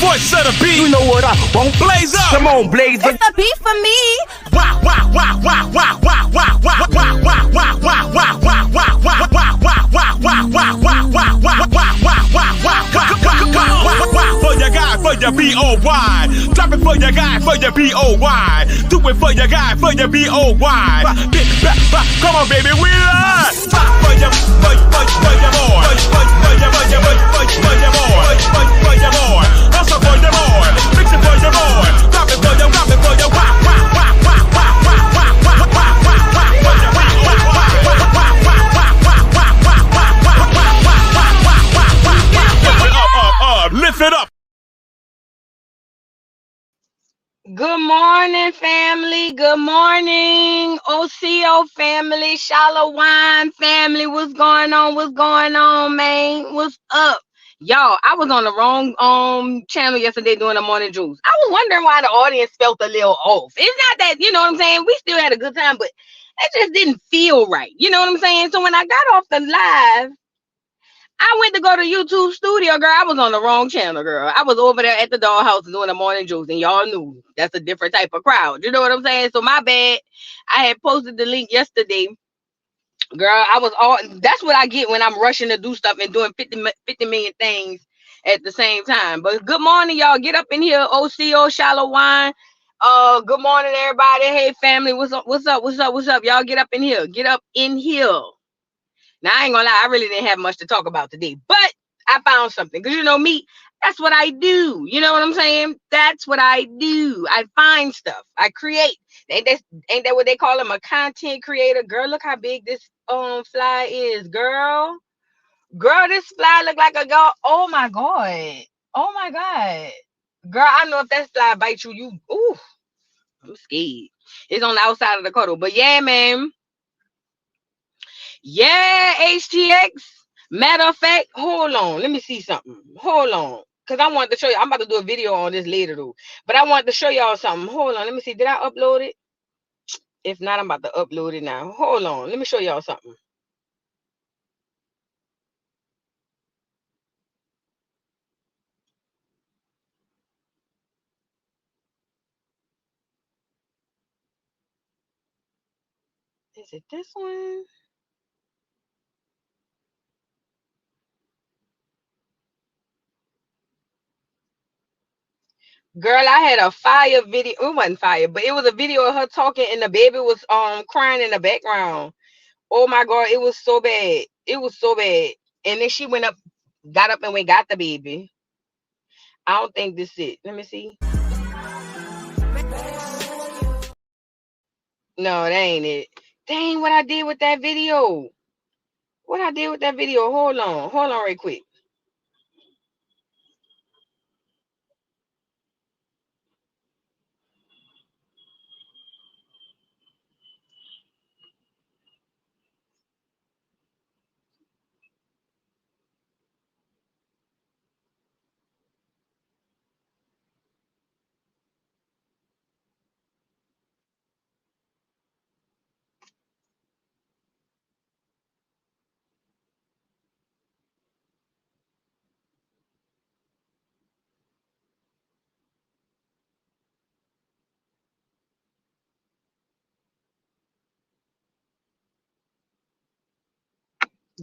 voice of the beat. You know what I won't blaze up. Come on, blaze up. It's a beat for me. Wow, wow, wow, wow, wow, wow, wow, wow, wow, wow, wow, wow, wow, wow, wow, wow, for your guy, for your B-O-Y. Drop it for your guy, for your B-O-Y. Do it for your guy, for your B-O-Y. Come on, baby, we are. For your boy. For your boy. Hustle for your boy. Fix it for your boy. Drop it for your, lift it up. Good morning, family. Good morning, OCO family, Shallow Wine family. What's going on? What's going on, man? What's up? Y'all, I was on the wrong channel yesterday doing the morning juice. I was wondering why the audience felt a little off. It's not that, you know what I'm saying? We still had a good time, but it just didn't feel right. You know what I'm saying? So when I got off the live, I went to go to YouTube studio, girl. I was on the wrong channel, girl. I was over there at the dollhouse doing the morning juice, and y'all knew that's a different type of crowd. You know what I'm saying? So my bad. I had posted the link yesterday. Girl, that's what I get when I'm rushing to do stuff and doing 50 million things at the same time. But good morning, y'all. Get up in here, OCO, Shallow Wine. Good morning, everybody. Hey, family. What's up? Y'all get up in here. Get up in here. Now, I ain't gonna lie, I really didn't have much to talk about today, but I found something. Because, you know me, that's what I do. You know what I'm saying? That's what I do. I find stuff. I create. Ain't that what they call them, a content creator? Girl, look how big this fly is, girl. Girl, this fly look like a girl. Oh, my God. Oh, my God. Girl, I know if that fly bites you, ooh, I'm scared. It's on the outside of the cuddle. But, yeah, man. Yeah, HTX. Matter of fact, hold on. Let me see something. Hold on. Because I wanted to show you. I'm about to do a video on this later, though. But I wanted to show y'all something. Hold on. Let me see. Did I upload it? If not, I'm about to upload it now. Hold on. Let me show y'all something. Is it this one? Girl, I had a fire video. It wasn't fire, but it was a video of her talking and the baby was crying in the background. Oh my God, it was so bad. It was so bad. And then she got up and went got the baby. I don't think this is it. Let me see. No, that ain't it. Dang, what I did with that video. Hold on right quick.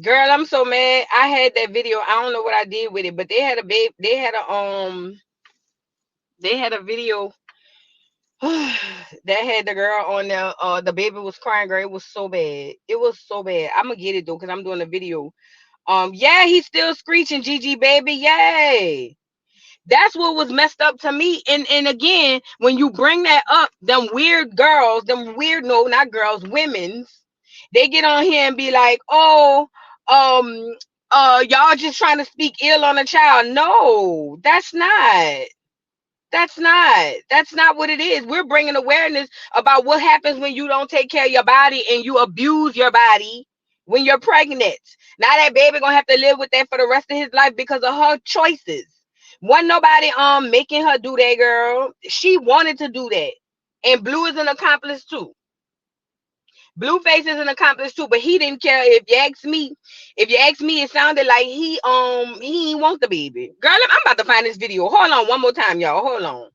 Girl, I'm so mad. I had that video. I don't know what I did with it, but they had a babe. They had a video that had the girl on there. The baby was crying, girl. It was so bad. It was so bad. I'm gonna get it though, because I'm doing a video. Yeah, he's still screeching, Gigi baby. Yay. That's what was messed up to me. And again, when you bring that up, them weird girls, no, not girls, women's, they get on here and be like, oh, y'all just trying to speak ill on a child. No, that's not what it is. We're bringing awareness about what happens when you don't take care of your body and you abuse your body when you're pregnant. Now that baby gonna have to live with that for the rest of his life because of her choices. Wasn't nobody making her do that, girl. She wanted to do that. And Blue is an accomplice too. Blueface is an accomplice too, but he didn't care. If you ask me, it sounded like he ain't want the baby. Girl, I'm about to find this video. Hold on one more time, y'all. Hold on.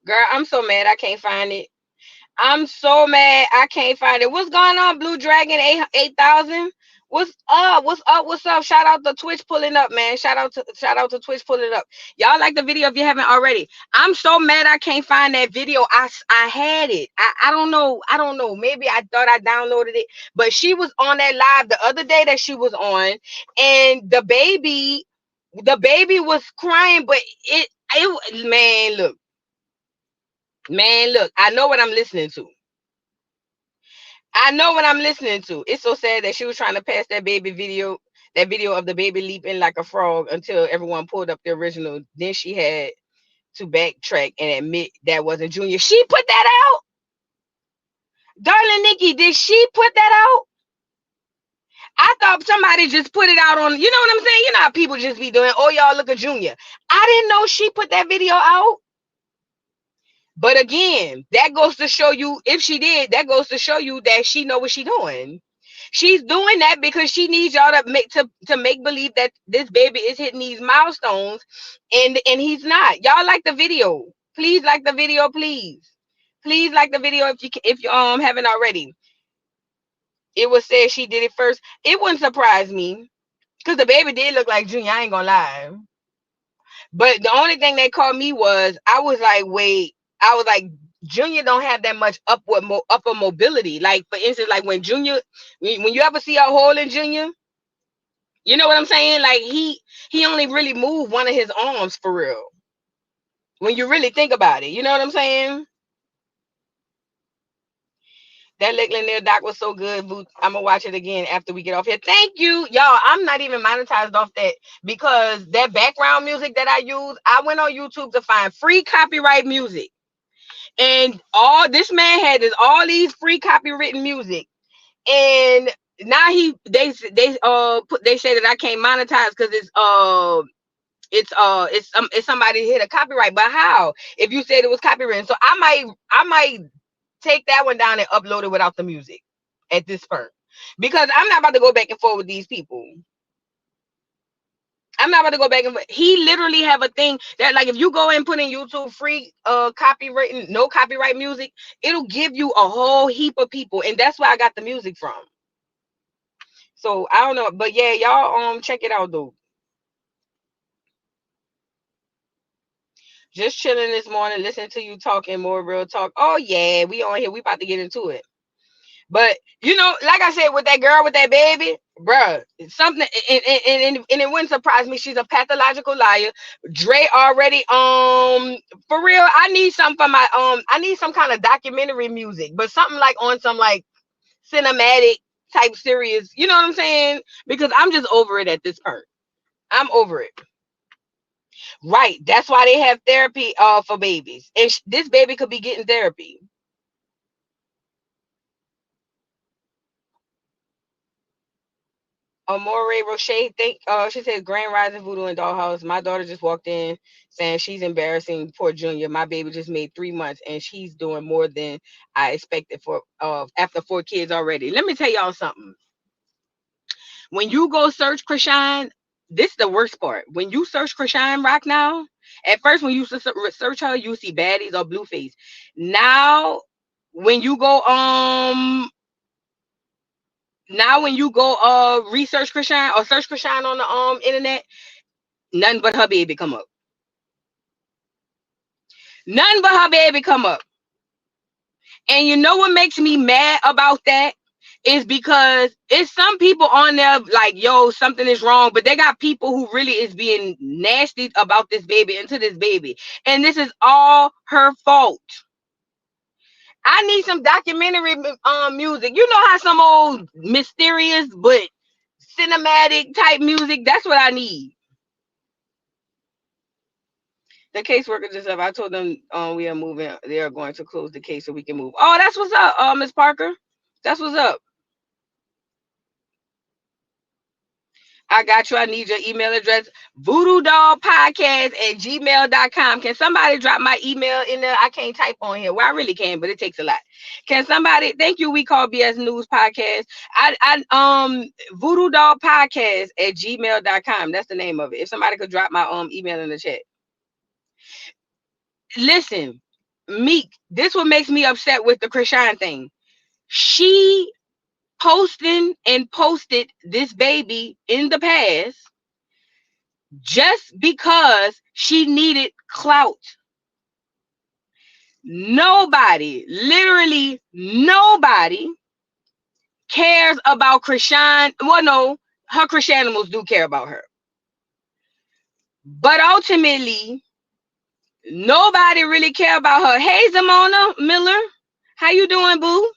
Girl, I'm so mad I can't find it. I'm so mad I can't find it. What's going on, Blue Dragon 8,000? What's up? What's up? What's up? Shout out to Twitch pulling up, man. Shout out to Twitch pulling up. Y'all like the video if you haven't already. I'm so mad I can't find that video. I had it. I don't know. I don't know. Maybe I thought I downloaded it, but she was on that live the other day that she was on, and the baby was crying, but it man, look, I know what I'm listening to. I know what I'm listening to. It's so sad that she was trying to pass that video of the baby leaping like a frog until everyone pulled up the original. Then she had to backtrack and admit that wasn't Junior. She put that out? Darling Nikki, did she put that out? I thought somebody just put it out on, you know what I'm saying? You know how people just be doing, oh, y'all look at Junior. I didn't know she put that video out. But again, that goes to show you, if she did, that goes to show you that she know what she doing. She's doing that because she needs y'all to make believe that this baby is hitting these milestones, and he's not. Y'all like the video? Please like the video, please. Please like the video if you haven't already. It was said she did it first. It wouldn't surprise me because the baby did look like Junior. I ain't gonna lie. But the only thing that caught me was I was like, wait. I was like, Junior don't have that much upper mobility. Like for instance, like when you ever see a hole in Junior, you know what I'm saying? Like he only really moved one of his arms for real. When you really think about it, you know what I'm saying? That Lakeland Nail doc was so good. I'm gonna watch it again after we get off here. Thank you, y'all. I'm not even monetized off that because that background music that I use, I went on YouTube to find free copyright music. And all this man had is all these free copywritten music, and now they say that I can't monetize because it's somebody hit a copyright. But how? If you said it was copywritten, so I might take that one down and upload it without the music at this point because I'm not about to go back and forth with these people. I'm not about to go back and forth. He literally have a thing that like if you go and put in YouTube free copywritten, no copyright music, it'll give you a whole heap of people, and that's where I got the music from. So I don't know, but yeah, y'all check it out though. Just chilling this morning, listening to you talking more real talk. Oh yeah, we on here. We about to get into it. But you know, like I said, with that girl with that baby, bruh, something, and it wouldn't surprise me. She's a pathological liar. Dre already, for real. I need something for my, I need some kind of documentary music, but something like on some like cinematic type series. You know what I'm saying? Because I'm just over it at this point. I'm over it. Right. That's why they have therapy for babies, and this baby could be getting therapy. Amore Roche, think she says Grand Rising Voodoo and Dollhouse. My daughter just walked in saying she's embarrassing poor Junior. My baby just made 3 months and she's doing more than I expected for after 4 kids already. Let me tell y'all something. When you go search Krishan, this is the worst part. When you search Krishan Rock now, at first when you search her, you see baddies or blueface. Now when you go research Krishan or search Krishan on the internet, nothing but her baby come up. Nothing but her baby come up. And you know what makes me mad about that is because it's some people on there like, yo, something is wrong, but they got people who really is being nasty about this baby and to this baby. And this is all her fault. I need some documentary music. You know how some old mysterious but cinematic type music, that's what I need. The caseworker just up. I told them we are moving. They are going to close the case so we can move. Oh, that's what's up, Miss Parker. That's what's up. I got you. I need your email address. voodoodollpodcast@gmail.com. Can somebody drop my email in there? I can't type on here. Well, I really can, but it takes a lot. Can somebody, thank you, we call BS News Podcast. voodoodollpodcast@gmail.com. That's the name of it. If somebody could drop my email in the chat. Listen, Meek, this what makes me upset with the Krishan thing. She posted this baby in the past just because she needed clout. Nobody, literally nobody cares about Krishan. Well, no, her Krishanimals do care about her. But ultimately, nobody really care about her. Hey, Zamona Miller, how you doing, boo?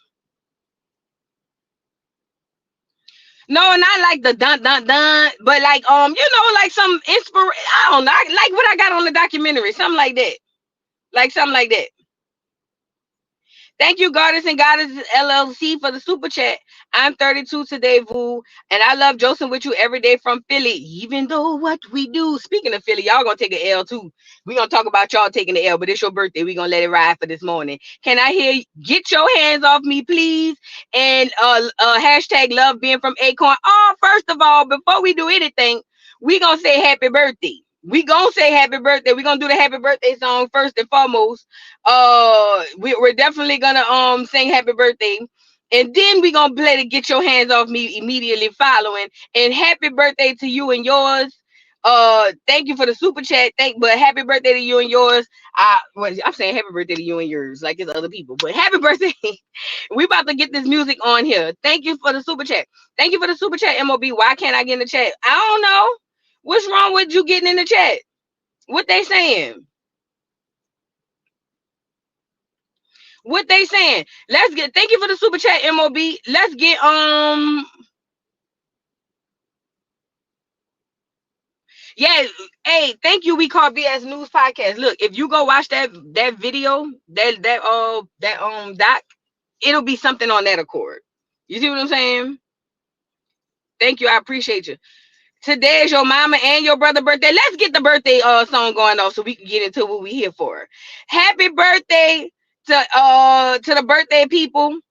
No, not like the dun dun dun, but like like some inspiration. I don't know, like what I got on the documentary, something like that, like something like that. Thank you, Goddess and Goddesses LLC, for the super chat. I'm 32 today, Voo, and I love Joce with you every day from Philly. Even though what we do. Speaking of Philly, y'all gonna take an L too. We gonna talk about y'all taking the L, but it's your birthday. We gonna let it ride for this morning. Can I hear "Get your hands off me, please"? And hashtag love being from Acorn. Oh, first of all, before we do anything, we gonna say happy birthday. We gonna say happy birthday. We gonna do the happy birthday song first and foremost. We're definitely gonna sing happy birthday, and then we gonna play to "Get Your Hands Off Me" immediately following. And happy birthday to you and yours. Thank you for the super chat. But happy birthday to you and yours. I'm saying happy birthday to you and yours, like it's other people, but happy birthday. We about to get this music on here. Thank you for the super chat. Thank you for the super chat, MOB. Why can't I get in the chat? I don't know. What's wrong with you getting in the chat? What they saying? What they saying? Let's get. Thank you for the super chat, MOB. Let's get Yeah. Hey, thank you. We call BS News Podcast. Look, if you go watch that video, that doc, it'll be something on that accord. You see what I'm saying? Thank you. I appreciate you. Today is your mama and your brother birthday. Let's get the birthday song going off so we can get into what we here for. Happy birthday to the birthday people.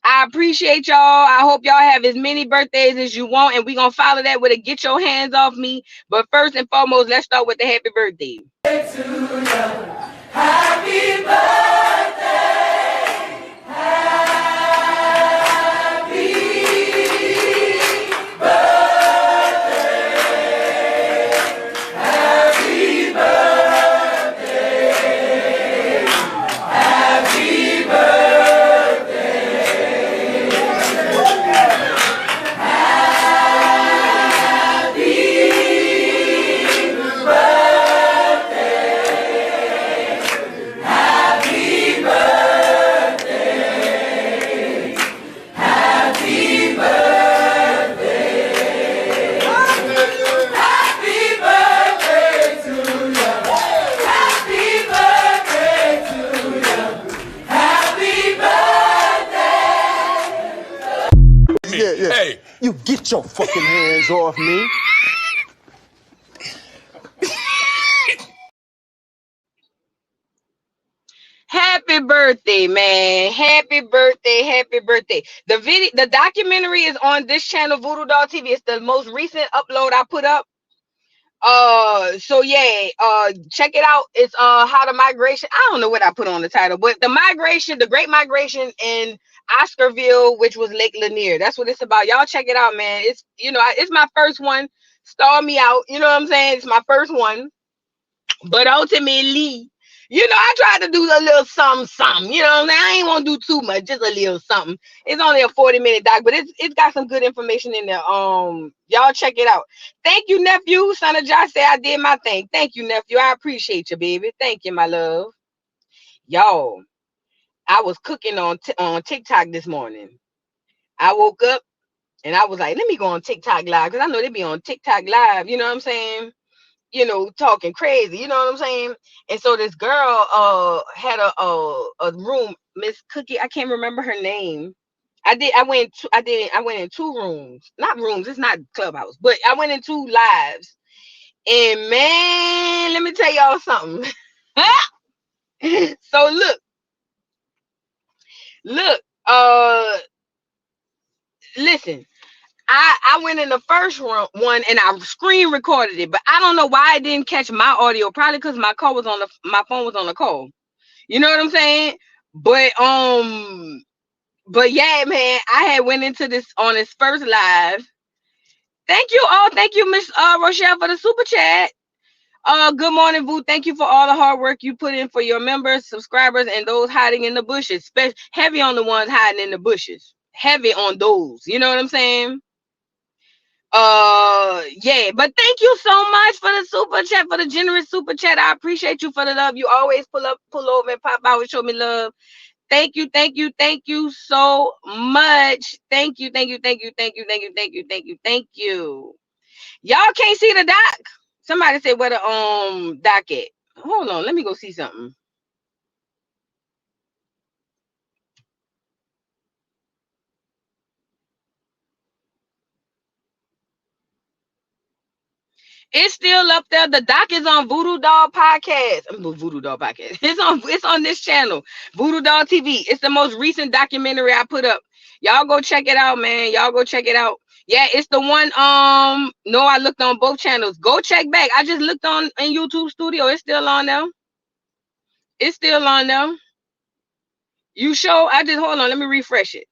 I appreciate y'all. I hope y'all have as many birthdays as you want, and we're gonna follow that with a "Get Your Hands Off Me." But first and foremost, let's start with the happy birthday. Happy birthday. You get your fucking hands off me. Happy birthday, man. Happy birthday. Happy birthday. The documentary is on this channel, Voodoo Doll TV. It's the most recent upload I put up. So yeah, check it out. It's how the migration, I don't know what I put on the title, but the great migration in Oscarville, which was Lake Lanier. That's what it's about. Y'all check it out, man. It's, it's my first one. Star me out, you know what I'm saying? It's my first one. But ultimately, I tried to do a little something, you know what I'm saying? I ain't want to do too much, just a little something. It's only a 40-minute doc, but it's got some good information in there. Y'all check it out. Thank you, nephew. Son of Josh said I did my thing. Thank you, nephew. I appreciate you, baby. Thank you, my love. Y'all, I was cooking on TikTok this morning. I woke up and I was like, let me go on TikTok live, because I know they be on TikTok live, you know what I'm saying? Talking crazy, you know what I'm saying? And so this girl had a room, Miss Cookie, I can't remember her name. I went in two rooms, not rooms, it's not Clubhouse, but I went in two lives. And man, let me tell y'all something. So look, listen, I went in the first one and I screen recorded it, but I don't know why I didn't catch my audio. Probably because my phone was on the call. You know what I'm saying? But yeah, man, I had went into this on this first live. Thank you all. Thank you, Miss Rochelle, for the super chat. Good morning, Boo. Thank you for all the hard work you put in for your members, subscribers, and those hiding in the bushes. Heavy on the ones hiding in the bushes. Heavy on those. You know what I'm saying? Yeah, but thank you so much for the super chat, for the generous super chat. I appreciate you for the love. You always pull over and pop out and show me love. Thank you so much. Thank you. Y'all can't see the doc. Somebody said where the doc at. Hold on, let me go see something. It's still up there. The doc is on Voodoo Doll Podcast. Voodoo Doll Podcast. It's on this channel, Voodoo Doll TV. It's the most recent documentary I put up. Y'all go check it out, man. Y'all go check it out. Yeah, it's the one. No, I looked on both channels. Go check back. I just looked on in YouTube Studio. It's still on there. It's still on there. You show? I just hold on. Let me refresh it.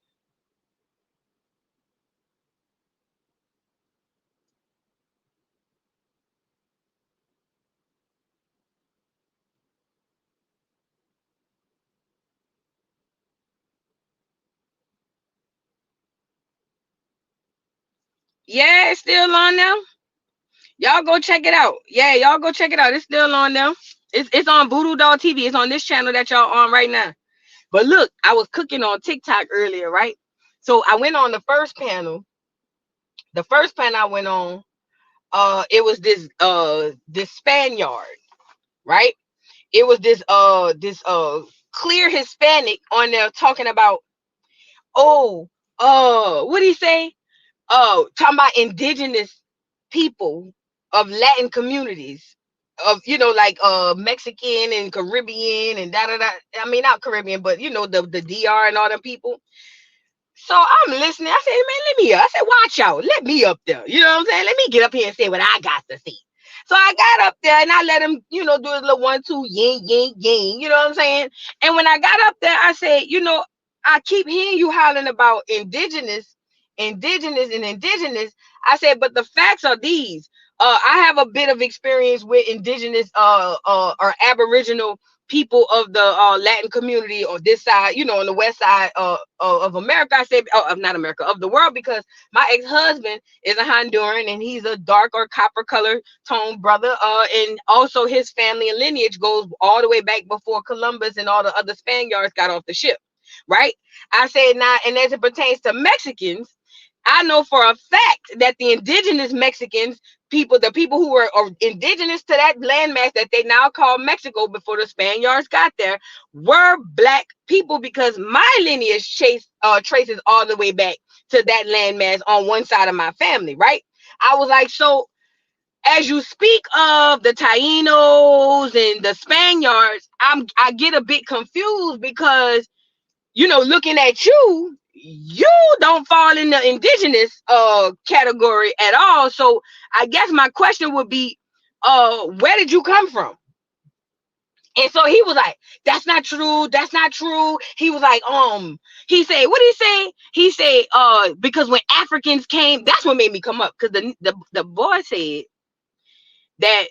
Yeah, it's still on there. Y'all go check it out. Yeah, y'all go check it out. It's still on there. It's on Voodoo Doll TV. It's on this channel that y'all on right now. But look, I was cooking on TikTok earlier, right? So I went on the first panel. The first panel I went on, it was this Spaniard, right? It was this clear Hispanic on there talking about, what did he say? Talking about indigenous people of Latin communities, of like Mexican and Caribbean and da da da. I mean, not Caribbean, but the DR and all them people. So I'm listening. I said, man, let me up. I said, watch out. Let me up there. You know what I'm saying? Let me get up here and say what I got to say. So I got up there and I let him, do his little 1, 2, yin, yin, yin. You know what I'm saying? And when I got up there, I said, I keep hearing you hollering about indigenous. I said, but the facts are these. I have a bit of experience with indigenous or aboriginal people of the Latin community on this side, on the west side of America. I said, of not America, of the world, because my ex-husband is a Honduran and he's a dark or copper color tone brother. And also his family and lineage goes all the way back before Columbus and all the other Spaniards got off the ship. Right. I said, now, and as it pertains to Mexicans, I know for a fact that the indigenous Mexicans, the people who were indigenous to that landmass that they now call Mexico before the Spaniards got there, were Black people, because my lineage traces all the way back to that landmass on one side of my family, right? I was like, so as you speak of the Tainos and the Spaniards, I get a bit confused because, looking at you, you don't fall in the indigenous category at all. So I guess my question would be, where did you come from? And so he was like, that's not true. That's not true. He was like, he said, what did he say? He said, because when Africans came, that's what made me come up. Because the boy said that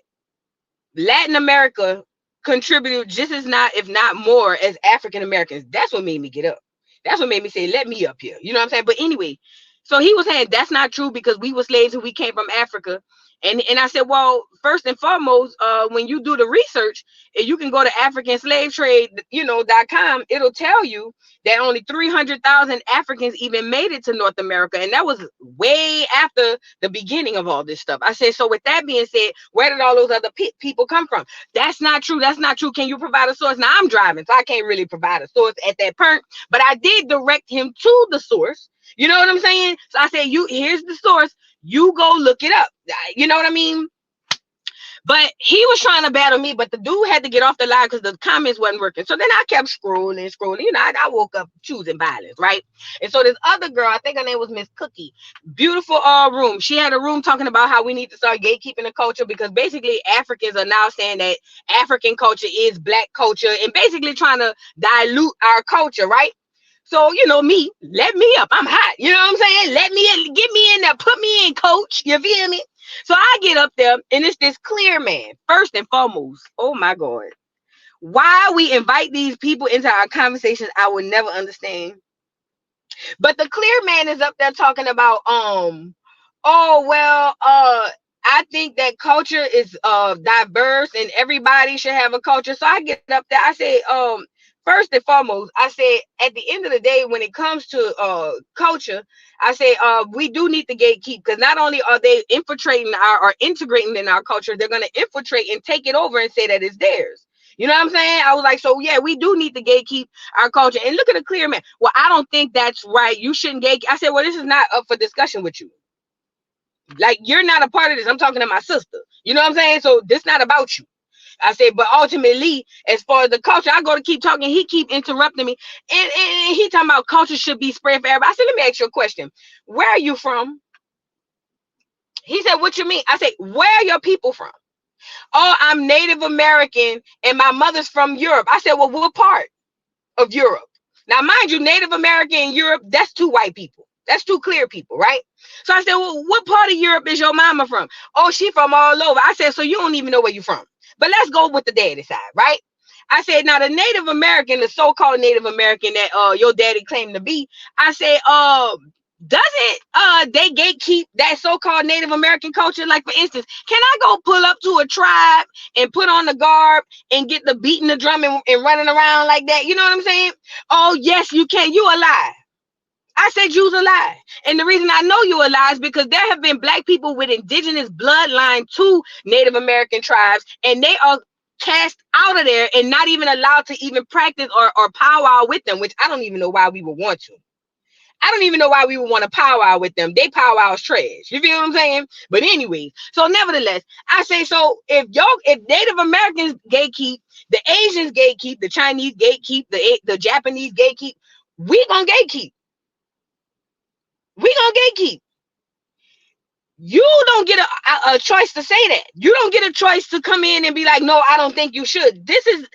Latin America contributed just as not, if not more, as African Americans. That's what made me get up. That's what made me say, let me up here. You know what I'm saying? But anyway, so he was saying that's not true because we were slaves and we came from Africa. And I said, well, first and foremost, when you do the research, and you can go to AfricanSlaveTrade.com, it'll tell you that only 300,000 Africans even made it to North America. And that was way after the beginning of all this stuff. I said, so with that being said, where did all those other people come from? That's not true. That's not true. Can you provide a source? Now I'm driving, so I can't really provide a source at that point, but I did direct him to the source. You know what I'm saying? So I said, here's the source. You go look it up. You know what I mean? But he was trying to battle me, but the dude had to get off the line because the comments wasn't working. So then I kept scrolling. I woke up choosing violence, right? And so this other girl, I think her name was Miss Cookie, beautiful room. She had a room talking about how we need to start gatekeeping the culture because basically Africans are now saying that African culture is Black culture and basically trying to dilute our culture, right? So, me, let me up. I'm hot. You know what I'm saying? Let me in, get me in there, put me in, coach. You feel me? So I get up there and it's this clear man. First and foremost, oh my God. Why we invite these people into our conversations, I will never understand. But the clear man is up there talking about, I think that culture is diverse and everybody should have a culture. So I get up there, I say, first and foremost, I said, at the end of the day, when it comes to culture, I say we do need to gatekeep because not only are they infiltrating or integrating in our culture, they're going to infiltrate and take it over and say that it's theirs. You know what I'm saying? I was like, so yeah, we do need to gatekeep our culture. And look at the clear man. Well, I don't think that's right. You shouldn't gatekeep. I said, well, this is not up for discussion with you. Like, you're not a part of this. I'm talking to my sister. You know what I'm saying? So this not about you. I said, but ultimately, as far as the culture, I go to keep talking. He keep interrupting me. And he talking about culture should be spread for everybody. I said, let me ask you a question. Where are you from? He said, what you mean? I said, where are your people from? Oh, I'm Native American and my mother's from Europe. I said, well, what part of Europe? Now, mind you, Native American and Europe, that's two white people. That's two clear people, right? So I said, well, what part of Europe is your mama from? Oh, she from all over. I said, so you don't even know where you're from. But let's go with the daddy side, right? I said, now the Native American, the so-called Native American that your daddy claimed to be, I said, doesn't they gatekeep that so-called Native American culture? Like, for instance, can I go pull up to a tribe and put on the garb and get the beating the drum and running around like that? You know what I'm saying? Oh, yes, you can. You a lie. I said you's a lie. And the reason I know you a lie is because there have been Black people with indigenous bloodline to Native American tribes, and they are cast out of there and not even allowed to even practice or powwow with them, which I don't even know why we would want to. I don't even know why we would want to powwow with them. They powwow's trash. You feel what I'm saying? But anyway, so nevertheless, I say, so if Native Americans gatekeep, the Asians gatekeep, the Chinese gatekeep, the Japanese gatekeep, we gonna gatekeep. We gonna gatekeep. You don't get a choice to say that. You don't get a choice to come in and be like, no, I don't think you should. This is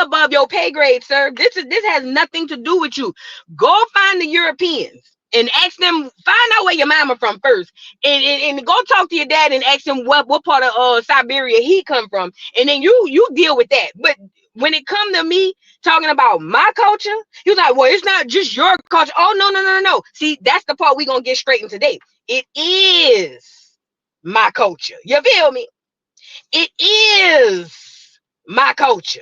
above your pay grade, sir. This has nothing to do with you. Go find the Europeans and ask them, find out where your mama from first, and go talk to your dad and ask him what part of Siberia he come from, and then you deal with that. But when it come to me talking about my culture, he was like, well, it's not just your culture. Oh, no. See, that's the part we gonna get straight in today. It is my culture. You feel me? It is my culture.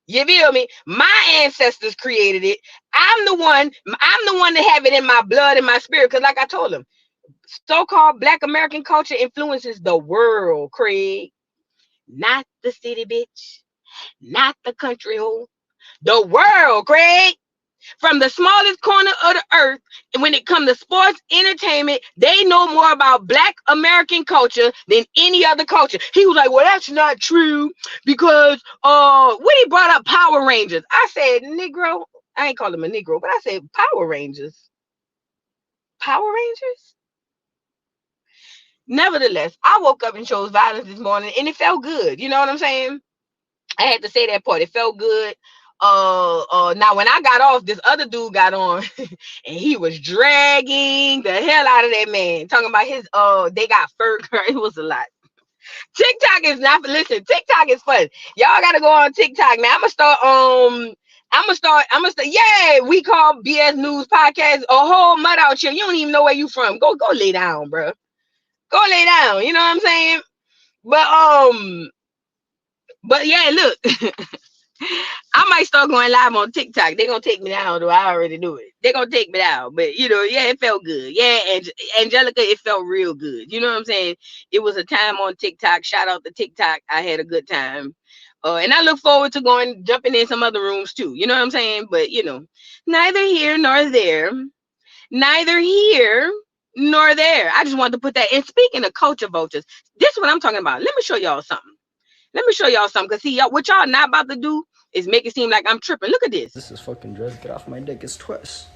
You feel me? My ancestors created it. I'm the one that have it in my blood and my spirit. Because like I told them, so-called Black American culture influences the world, Craig. Not the city, bitch. Not the country hole. The world, Craig. from the smallest corner of the earth. And when it comes to sports, entertainment, they know more about Black American culture than any other culture. He was like, well, that's not true because when he brought up Power Rangers, I said, Negro, I ain't call him a Negro, but I said Power Rangers. Power Rangers? Nevertheless, I woke up and chose violence this morning and it felt good. You know what I'm saying? I had to say that part. It felt good. Now when I got off, this other dude got on and he was dragging the hell out of that man, talking about his they got fur. It was a lot. TikTok is not, listen, TikTok is fun. Y'all gotta go on TikTok, man. I'm gonna start, yeah, we call BS News Podcast a whole mud out here. You don't even know where you from. Go lay down, bro. Go lay down. You know what I'm saying? But yeah, look. I might start going live on TikTok. They're gonna take me down, though. I already do it. They're gonna take me down. But yeah, it felt good. Yeah, and Angelica, it felt real good. You know what I'm saying? It was a time on TikTok. Shout out to TikTok. I had a good time. And I look forward to jumping in some other rooms too. You know what I'm saying? But neither here nor there. Neither here nor there. I just wanted to put that. And speaking of culture vultures, this is what I'm talking about. Let me show y'all something. Because see, what y'all not about to do is make it seem like I'm tripping. Look at this. This is fucking dress. Get off my dick. It's twist.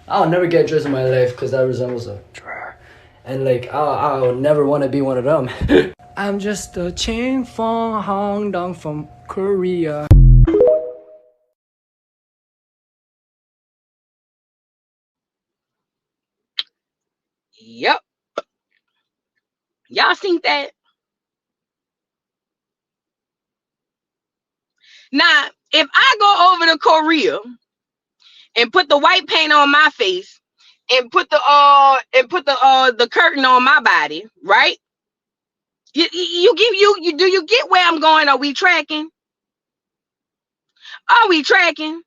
I'll never get dressed in my life because that resembles a drawer. And like, I'll never want to be one of them. I'm just a Ching Fong Hong Dong from Korea. Yep. Y'all seen that? Now, if I go over to Korea and put the white paint on my face and put the curtain on my body, right? Do you get where I'm going? Are we tracking? Are we tracking?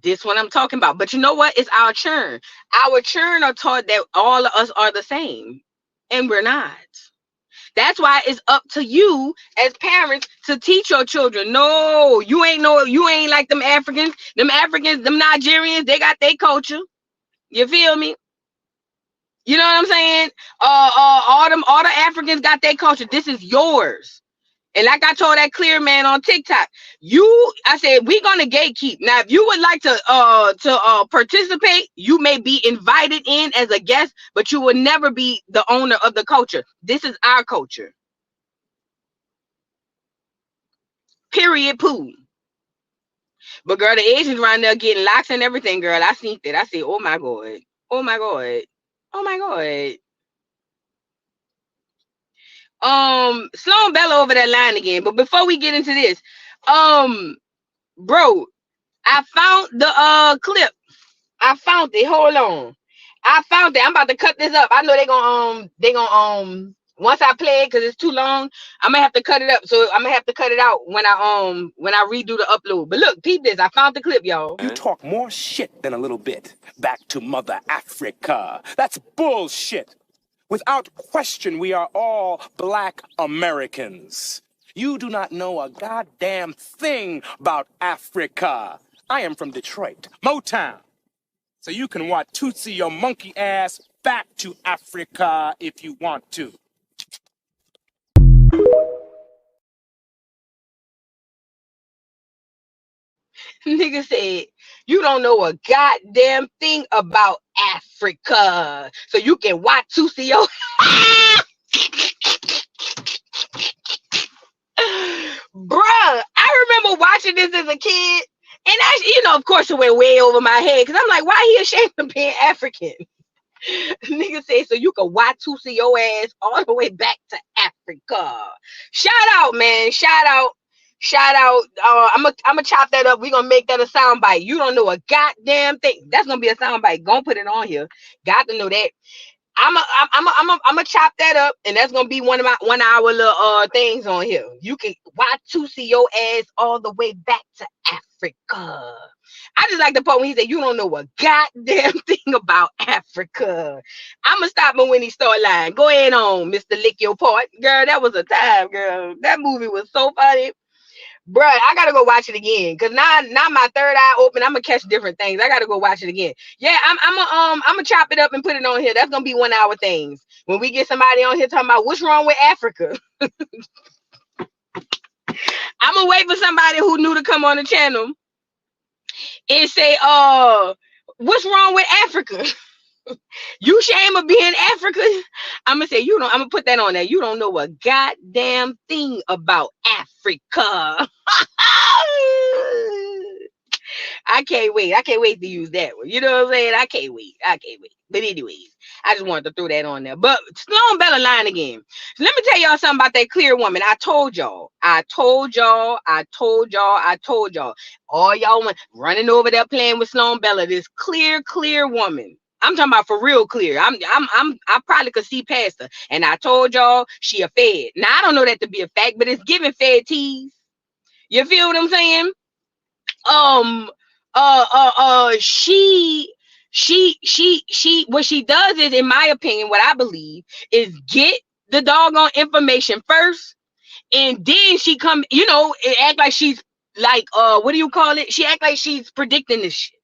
This what I'm talking about. But you know what? It's our churn. Our churn are taught that all of us are the same, and we're not. That's why it's up to you as parents to teach your children. No, you ain't like them Africans, them Nigerians, they got their culture. You feel me? You know what I'm saying? All the Africans got their culture. This is yours. And like I told that clear man on TikTok, I said, we're gonna gatekeep. Now, if you would like to participate, you may be invited in as a guest, but you will never be the owner of the culture. This is our culture. Period. Poo. But girl, the Asians around there getting locks and everything, girl. I seen that. I said, oh my God. Oh my God. Oh my God. Sloan Bella over that line again. But before we get into this, bro, I found the clip. I found it. Hold on. I found it. I'm about to cut this up. I know they gonna once I play it, because it's too long, I'm gonna have to cut it up. So I'm gonna have to cut it out when I redo the upload. But look, peep this. I found the clip, y'all. You talk more shit than a little bit. Back to Mother Africa. That's bullshit. Without question, we are all Black Americans. You do not know a goddamn thing about Africa. I am from Detroit, Motown. So you can Watusi your monkey ass back to Africa if you want to. Nigga said, you don't know a goddamn thing about Africa. So you can Watusi your... Bruh, I remember watching this as a kid. And of course it went way over my head. Because I'm like, why he ashamed of being African? Nigga say, so you can Watusi your ass all the way back to Africa. Shout out, man. Shout out. I'm gonna chop that up. We're gonna make that a soundbite. You don't know a goddamn thing. That's gonna be a soundbite. Gonna put it on here. Got to know that. I'm gonna chop that up, and that's gonna be one of my 1 hour little things on here. You can Watusi your ass all the way back to Africa. I just like the part when he said, you don't know a goddamn thing about Africa. I'm going to stop him when he start lying. Go ahead on, Mr. Lick Your Part. Girl, that was a time, girl. That movie was so funny. Bruh, I gotta go watch it again. Cause now my third eye open. I'm gonna catch different things. I gotta go watch it again. Yeah, I'm gonna chop it up and put it on here. That's gonna be 1 hour things. When we get somebody on here talking about what's wrong with Africa. I'm gonna wait for somebody who new to come on the channel and say, what's wrong with Africa? You shame of being African? I'm gonna say I'm gonna put that on there. You don't know a goddamn thing about Africa. I can't wait. I can't wait to use that one. You know what I'm saying? I can't wait. But anyways, I just wanted to throw that on there. But Sloan Bella lying again. So let me tell y'all something about that clear woman. I told y'all. All y'all running over there playing with Sloan Bella. This clear woman. I'm talking about for real clear. I probably could see past her. And I told y'all she a fed. Now I don't know that to be a fact, but it's giving fed tease. You feel what I'm saying? She what she does is, in my opinion, what I believe is get the doggone information first, and then she come, act like she's like what do you call it? She act like she's predicting this shit.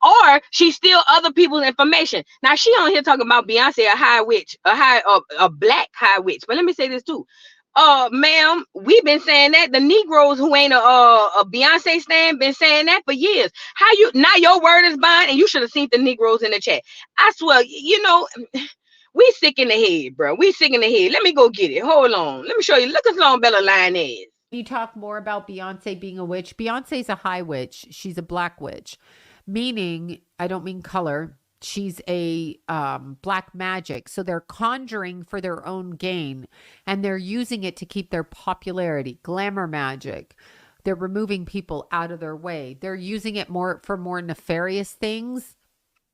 Or she steal other people's information. Now she on here talking about Beyonce, a high witch, a black high witch. But let me say this too. Ma'am, we've been saying that. The Negroes who ain't a Beyonce stan been saying that for years. How you now your word is bond, and you should have seen the Negroes in the chat. I swear, we sick in the head, bro. We sick in the head. Let me go get it. Hold on. Let me show you. Look at Sloan Bella line is. You talk more about Beyonce being a witch. Beyonce's a high witch. She's a black witch. Meaning, I don't mean color. She's a black magic. So they're conjuring for their own gain, and they're using it to keep their popularity. Glamour magic. They're removing people out of their way. They're using it for more nefarious things.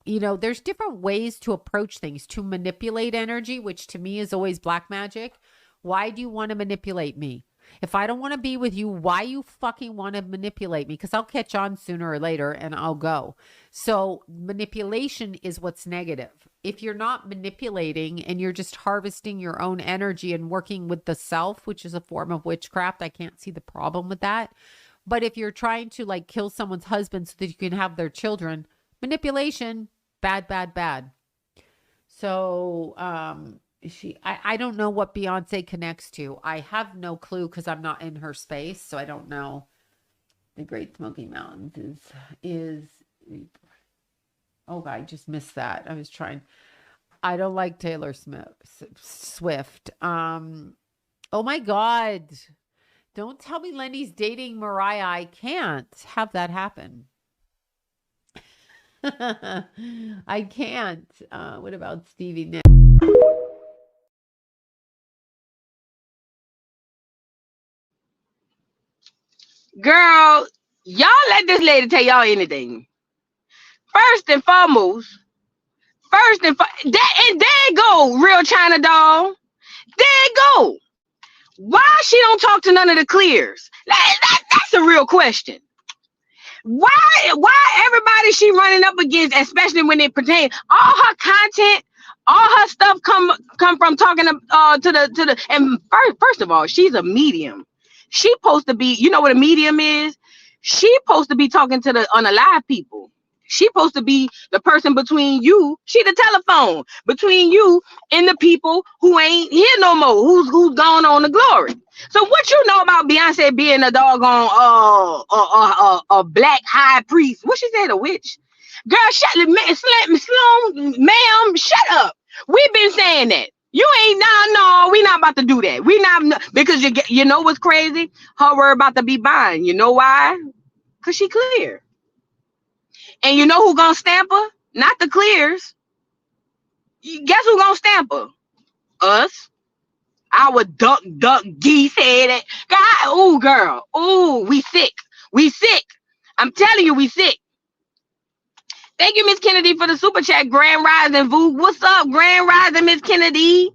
There's different ways to approach things, to manipulate energy, which to me is always black magic. Why do you want to manipulate me? If I don't want to be with you, why you fucking want to manipulate me? Because I'll catch on sooner or later and I'll go. So manipulation is what's negative. If you're not manipulating and you're just harvesting your own energy and working with the self, which is a form of witchcraft, I can't see the problem with that. But if you're trying to like kill someone's husband so that you can have their children, manipulation, bad, bad, bad. So, I don't know what Beyonce connects to. I have no clue because I'm not in her space, so I don't know. The Great Smoky Mountains is oh, I just missed that. I was trying. I don't like Taylor Swift. Oh my God. Don't tell me Lenny's dating Mariah. I can't have that happen. I can't. What about Stevie Nicks? Girl, y'all let this lady tell y'all anything. First and foremost, there you go, real China doll. There you go. Why she don't talk to none of the clears? That's a real question. Why everybody she running up against, especially when it pertains, all her content, all her stuff come from talking to the and first of all, she's a medium. She supposed to be, you know what a medium is? She supposed to be talking to the unalive people. She supposed to be the person between you. She the telephone between you and the people who ain't here no more, who's gone on to glory. So what you know about Beyonce being a doggone a black high priest? What she said, a witch? Girl, Sloan, ma'am, shut up. We've been saying that. You ain't no, we not about to do that. We not, because you know what's crazy? Her word about to be buying. You know why? Because she clear. And you know who gonna stamp her? Not the clears. Guess who gonna stamp her? Us. Our duck geese headed. God, ooh, girl. Ooh, we sick. We sick. I'm telling you, we sick. Thank you, Miss Kennedy, for the super chat. Grand Rising, Voo. What's up, Grand Rising, Miss Kennedy?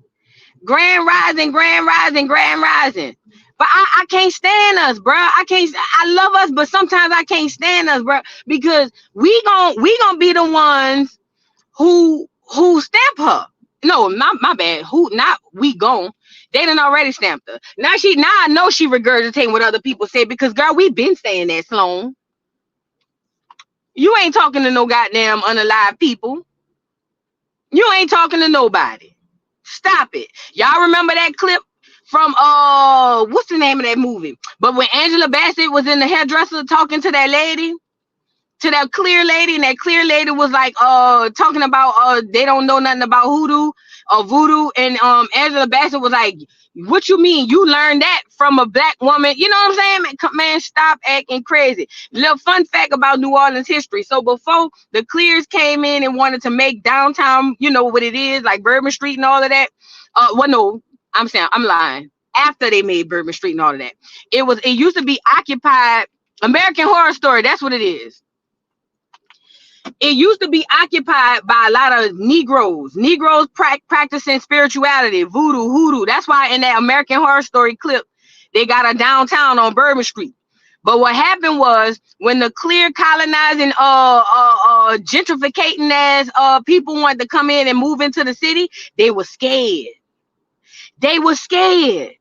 Grand Rising, Grand Rising, Grand Rising. But I can't stand us, bro. I love us, but sometimes I can't stand us, bro, because we gonna be the ones who stamp her. No, my bad. Who? Not we gone. They done already stamped her. Now I know she regurgitating what other people say because girl, we been saying that, Sloan. You ain't talking to no goddamn unalive people. You ain't talking to nobody. Stop it. Y'all remember that clip from what's the name of that movie? But when Angela Bassett was in the hairdresser talking to that lady, to that clear lady, and that clear lady was like talking about they don't know nothing about hoodoo or voodoo, and Angela Bassett was like, what you mean you learned that from a black woman? You know what I'm saying? Man, stop acting crazy. Little fun fact about New Orleans history. So before the Clears came in and wanted to make downtown, you know what it is, like Bourbon Street and all of that, well, no, I'm lying. After they made Bourbon Street and all of that, it used to be occupied. American Horror Story, that's what it is. It used to be occupied by a lot of Negroes practicing spirituality, voodoo, hoodoo. That's why in that American Horror Story clip, they got a downtown on Bourbon Street. But what happened was when the clear colonizing, gentrificating as people wanted to come in and move into the city, they were scared. They were scared.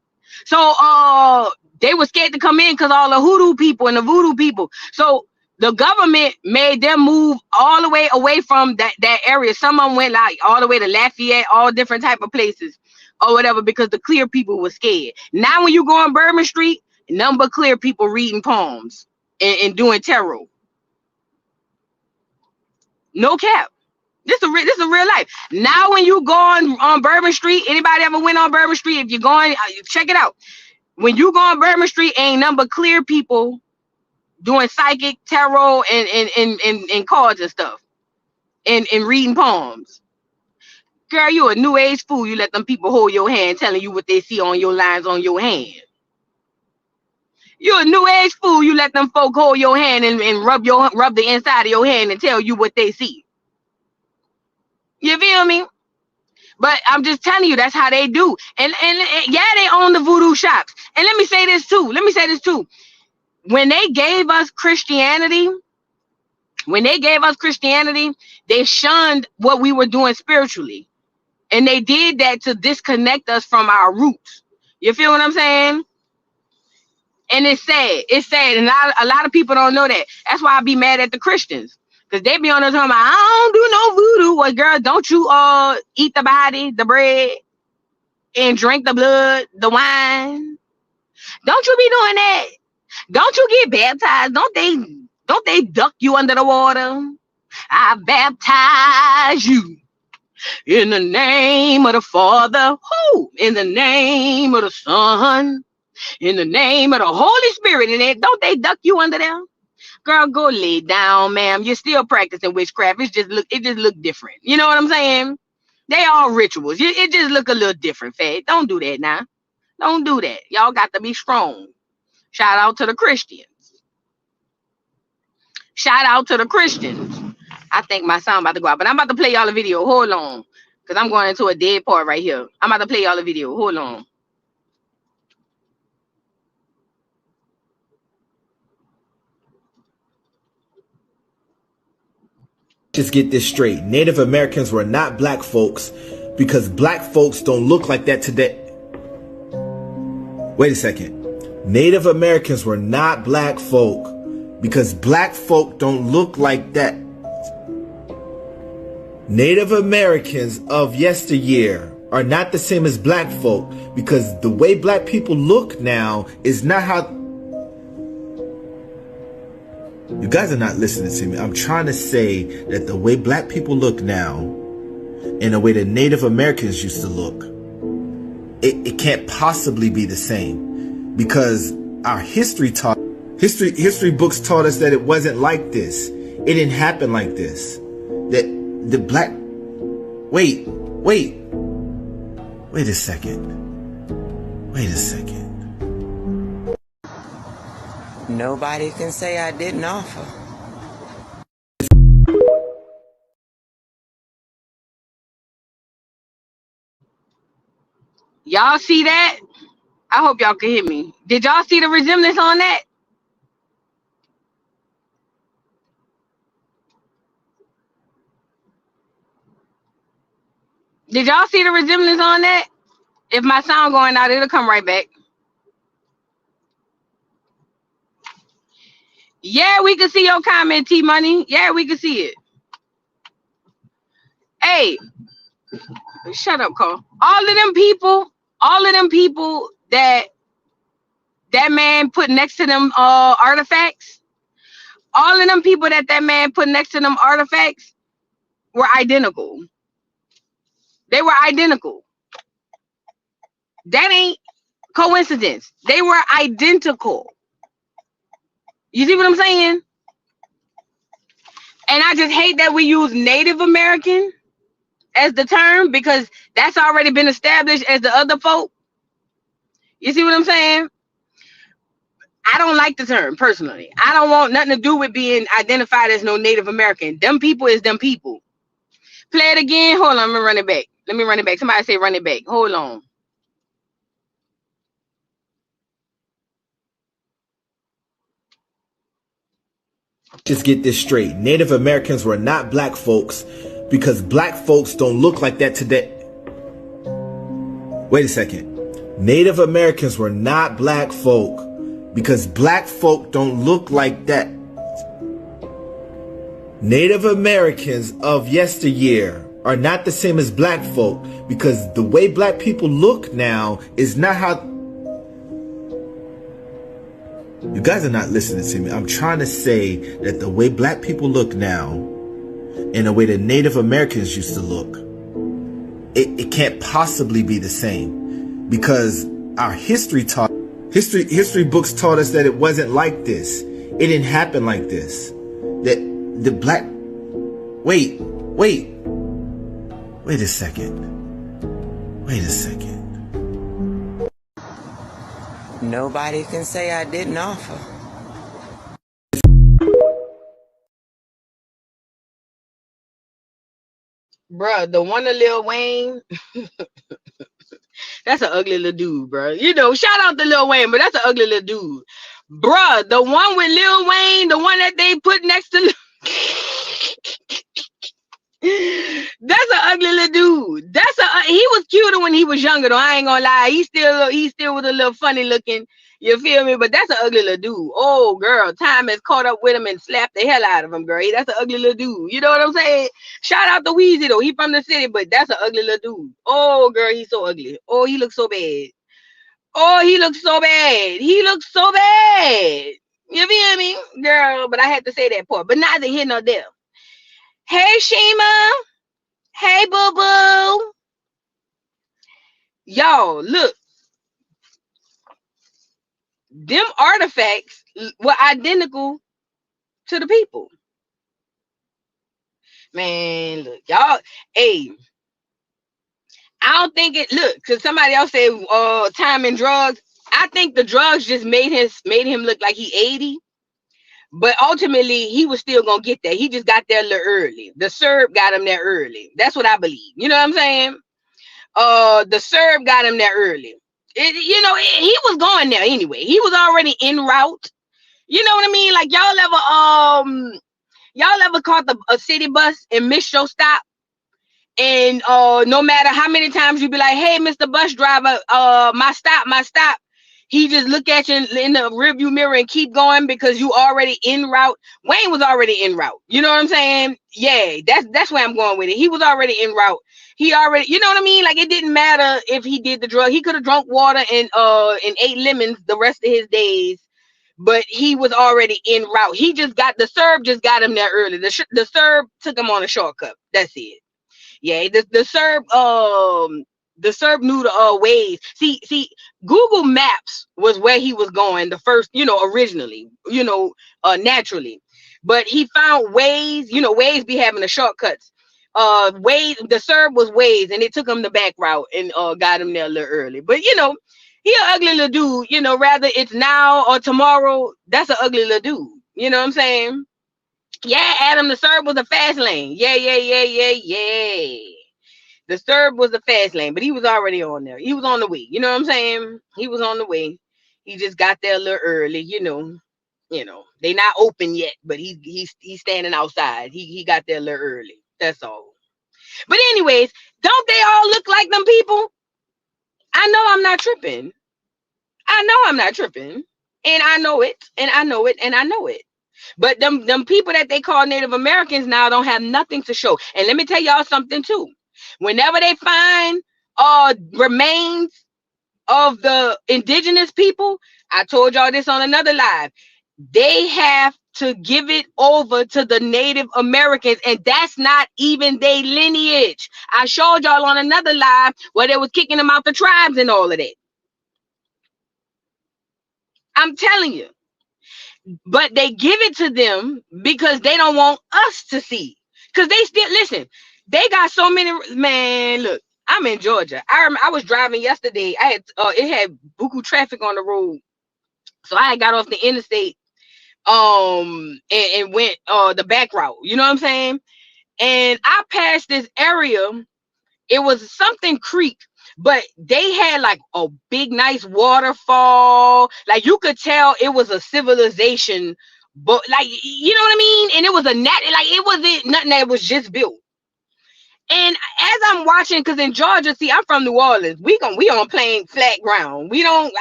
So they were scared to come in because all the hoodoo people and the voodoo people. So the government made them move all the way away from that area. Some of them went like all the way to Lafayette, all different type of places or whatever, because the clear people were scared. Now when you go on Bourbon Street, none but clear people reading poems and doing tarot. No cap. This is real life. Now when you go on Bourbon Street, anybody ever went on Bourbon Street? If you're going, check it out. When you go on Bourbon Street, ain't none but clear people doing psychic tarot and cards and stuff and reading poems. Girl, you a new age fool. You let them people hold your hand telling you what they see on your lines on your hand. You a new age fool. You let them folk hold your hand and rub the inside of your hand and tell you what they see. You feel me? But I'm just telling you, that's how they do. And yeah, they own the voodoo shops. And let me say this too. When they gave us Christianity, they shunned what we were doing spiritually. And they did that to disconnect us from our roots. You feel what I'm saying? And it's sad. It's sad. And a lot of people don't know that. That's why I be mad at the Christians. Because they be on there talking about, I don't do no voodoo. Well, girl, don't you eat the body, the bread, and drink the blood, the wine? Don't you be doing that? Don't you get baptized? Don't they duck you under the water? I baptize you in the name of the Father, in the name of the Son, in the name of the Holy Spirit. And don't they duck you under there? Girl, go lay down, ma'am. You're still practicing witchcraft. It just look different. You know what I'm saying? They all rituals. It just look a little different, Fed. Don't do that now. Don't do that. Y'all got to be strong. Shout out to the Christians. Shout out to the Christians. I think my sound about to go out, but I'm about to play y'all a video. Hold on. Because I'm going into a dead part right here. I'm about to play y'all a video. Hold on. Just get this straight. Native Americans were not black folks because black folks don't look like that today. Wait a second. Native Americans were not black folk because black folk don't look like that. Native Americans of yesteryear are not the same as black folk because the way black people look now is not how... You guys are not listening to me. I'm trying to say that the way black people look now and the way the Native Americans used to look, it can't possibly be the same because our history books taught us that it wasn't like this. It didn't happen like this. That the black... Wait a second. Nobody can say I didn't offer. Y'all see that? I hope y'all can hear me. Did y'all see the resemblance on that? Did y'all see the resemblance on that? If my sound going out, it'll come right back. Yeah, we can see your comment, T Money. Yeah, we can see it. Hey, shut up, Cole. All of them people that man put next to them artifacts, all of them people that man put next to them artifacts were identical. They were identical. That ain't coincidence. They were identical. You see what I'm saying? And I just hate that we use Native American as the term because that's already been established as the other folk. You see what I'm saying? I don't like the term personally. I don't want nothing to do with being identified as no Native American. Them people is them people. Play it again. Hold on, I'm gonna run it back. Let me run it back. Somebody say run it back. Hold on. Just get this straight. Native Americans were not black folks because black folks don't look like that today. Wait a second. Native Americans were not black folk because black folk don't look like that. Native Americans of yesteryear are not the same as black folk because the way black people look now is not how... You guys are not listening to me. I'm trying to say that the way black people look now and the way the Native Americans used to look, it can't possibly be the same because our history books taught us that it wasn't like this. It didn't happen like this. That the black... Wait a second. Nobody can say I didn't offer. Bruh, the one of Lil Wayne, that's an ugly little dude, bruh. You know, shout out to Lil Wayne, but that's an ugly little dude. Bruh, the one with Lil Wayne, the one that they put next to that's an ugly little dude. He was cuter when he was younger though. I ain't gonna lie. He still was a little funny looking. You feel me? But that's an ugly little dude. Oh girl, time has caught up with him and slapped the hell out of him, girl. That's an ugly little dude. You know what I'm saying? Shout out to Weezy though. He from the city, but that's an ugly little dude. Oh girl, he's so ugly. Oh, he looks so bad. Oh, he looks so bad. He looks so bad. You feel me? Girl, but I had to say that part. But neither here nor there. Hey Shima. Hey, boo-boo. Y'all, look. Them artifacts were identical to the people. Man, look. Y'all, hey. I don't think it, look, because somebody else said time and drugs. I think the drugs just made him look like he 80. But ultimately, he was still going to get there. He just got there a little early. The syrup got him there early. That's what I believe. You know what I'm saying? The syrup got him there early. He was going there anyway. He was already en route. You know what I mean? Like y'all ever caught a city bus and missed your stop? And no matter how many times you be like, hey, Mr. Bus Driver, my stop. He just look at you in the rearview mirror and keep going because you already en route. Wayne was already en route. You know what I'm saying? Yeah, that's where I'm going with it. He was already en route. He already, you know what I mean? Like it didn't matter if he did the drug. He could have drunk water and ate lemons the rest of his days, but he was already en route. He just got the syrup, just got him there early. The syrup took him on a shortcut. That's it. Yeah, the syrup knew the ways. See, Google Maps was where he was going the first, originally, naturally. But he found Waze, Waze be having the shortcuts. Waze, the syrup was Waze, and it took him the back route and got him there a little early. But he an ugly little dude, rather it's now or tomorrow, that's an ugly little dude. You know what I'm saying? Yeah, Adam, the syrup was a fast lane. Yeah. The syrup was a fast lane, but he was already on there. He was on the way. You know what I'm saying? He was on the way. He just got there a little early, They not open yet, but he's standing outside. He got there a little early. That's all. But anyways, Don't they all look like them people? I know I'm not tripping. I know I'm not tripping. And I know it. And I know it. And I know it. But them people that they call Native Americans now don't have nothing to show. And let me tell y'all something too. Whenever they find remains of the indigenous people, I told y'all this on another live, they have to give it over to the Native Americans, and that's not even their lineage. I showed y'all on another live where they was kicking them out the tribes and all of that. I'm telling you. But they give it to them because they don't want us to see. Because they still, listen, they got so many, man, look, I'm in Georgia. I was driving yesterday. I had it had buku traffic on the road. So I got off the interstate and went the back route. You know what I'm saying? And I passed this area. It was something creek, but they had like a big, nice waterfall. Like you could tell it was a civilization, but like, you know what I mean? And it was like it wasn't nothing that was just built. And as I'm watching, because in Georgia, see, I'm from New Orleans. We on plain flat ground.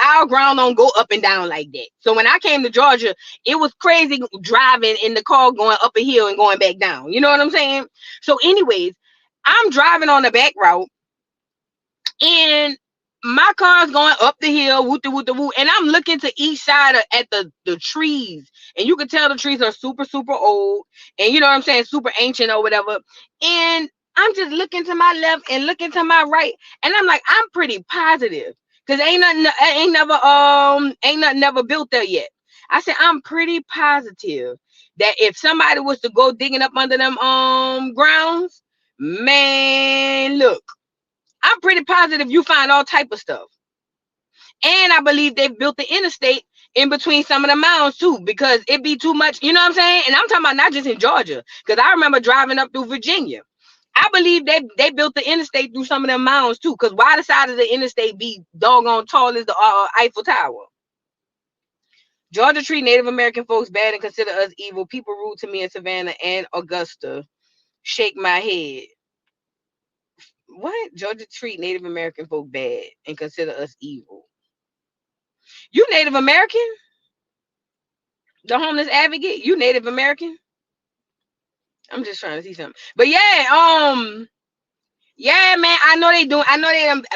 Our ground don't go up and down like that. So when I came to Georgia, it was crazy driving in the car going up a hill and going back down. You know what I'm saying? So anyways, I'm driving on the back route and my car's going up the hill, woo woo, and I'm looking to each side at the trees, and you can tell the trees are super, super old, and you know what I'm saying, super ancient or whatever. And I'm just looking to my left and looking to my right, and I'm like, I'm pretty positive, because ain't nothing never built there yet. I said, I'm pretty positive that if somebody was to go digging up under them grounds, man, look, I'm pretty positive you find all type of stuff. And I believe they built the interstate in between some of the mounds too, because it be too much, you know what I'm saying? And I'm talking about not just in Georgia, because I remember driving up through Virginia. I believe they built the interstate through some of them mounds too, because why the side of the interstate be doggone tall as the Eiffel Tower? Georgia treat Native American folks bad and consider us evil. People rude to me in Savannah and Augusta. Shake my head. What? Georgia treat Native American folk bad and consider us evil. You Native American? The homeless advocate? You Native American? I'm just trying to see something. But yeah, yeah, man, I know they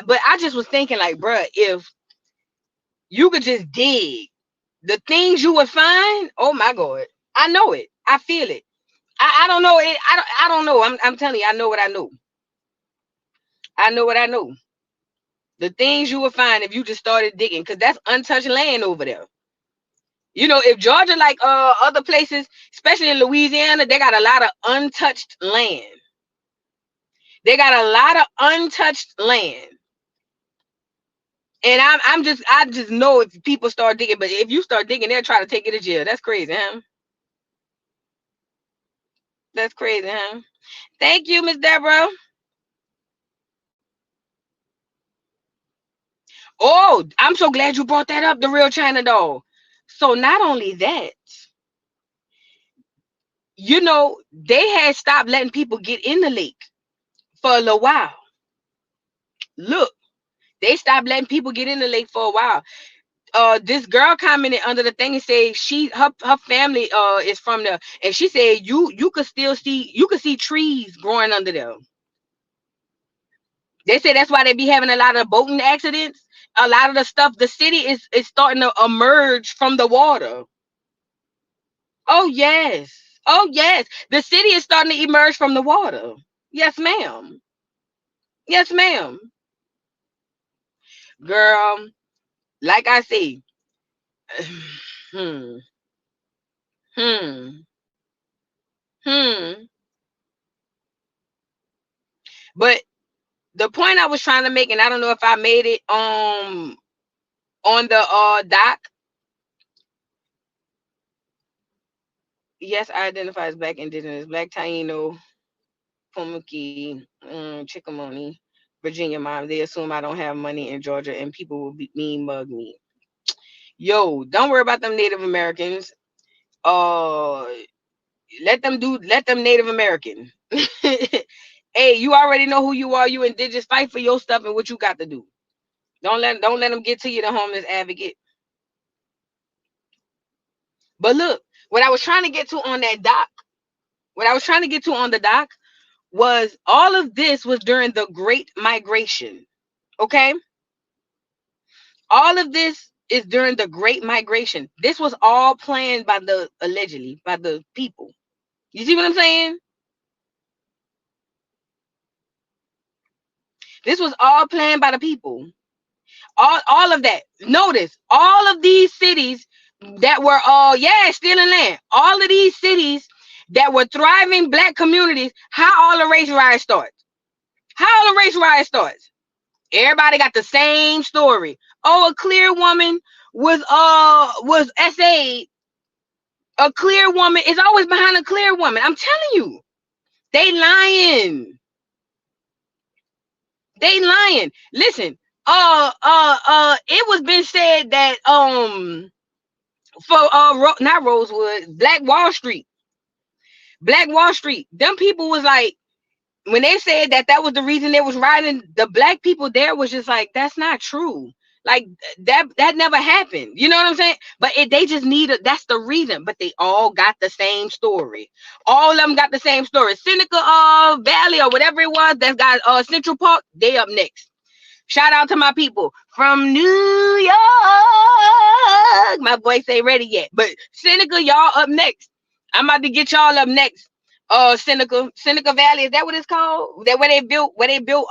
but I just was thinking like, bruh, if you could just dig, the things you would find, oh my God. I know it. I feel it. I don't know it. I don't know. I'm telling you, I know what I know. I know what I know. The things you would find if you just started digging, because that's untouched land over there. You know, if Georgia, like other places, especially in Louisiana, they got a lot of untouched land. They got a lot of untouched land. And I just know if people start digging, but if you start digging, they'll try to take you to jail. That's crazy, huh? That's crazy, huh? Thank you, Miss Deborah. Oh, I'm so glad you brought that up, the real China doll. So not only that, you know, they had stopped letting people get in the lake for a little while. Look, they stopped letting people get in the lake for a while. This girl commented under the thing and said her family is from there, and she said you could see trees growing under there. They say that's why they be having a lot of boating accidents. A lot of the stuff, the city is starting to emerge from the water. Oh yes. Oh yes. The city is starting to emerge from the water. Yes, ma'am. Yes, ma'am. Girl, like I say, hmm, hmm, hmm. But the point I was trying to make, and I don't know if I made it on the doc. Yes, I identify as Black, Indigenous, Black, Taino, Pumuki, Chickamauga, Virginia mom. They assume I don't have money in Georgia, and people will mug me. Yo, don't worry about them Native Americans. Let them Native American. Hey, you already know who you are. You indigenous. Fight for your stuff and what you got to do. Don't let them get to you, the homeless advocate. But look, what I was trying to get to on that doc, what I was trying to get to on the doc was all of this was during the Great Migration. Okay? All of this is during the Great Migration. This was all planned by allegedly by the people. You see what I'm saying? This was all planned by the people. All of that. Notice all of these cities that were stealing land. All of these cities that were thriving black communities. How all the race riots starts? How all the race riots starts? Everybody got the same story. Oh, a clear woman was essayed. A clear woman is always behind a clear woman. I'm telling you, they lying. They lying. Listen, it was been said that for not Rosewood, Black Wall Street, them people was like, when they said that was the reason they was rioting, the black people there was just like, that's not true. Like that never happened. You know what I'm saying? But they just that's the reason. But they all got the same story. All of them got the same story. Seneca Valley or whatever it was that got Central Park, they up next. Shout out to my people from New York. My voice ain't ready yet. But Seneca, y'all up next. I'm about to get y'all up next. Seneca Valley, is that what it's called? That where they built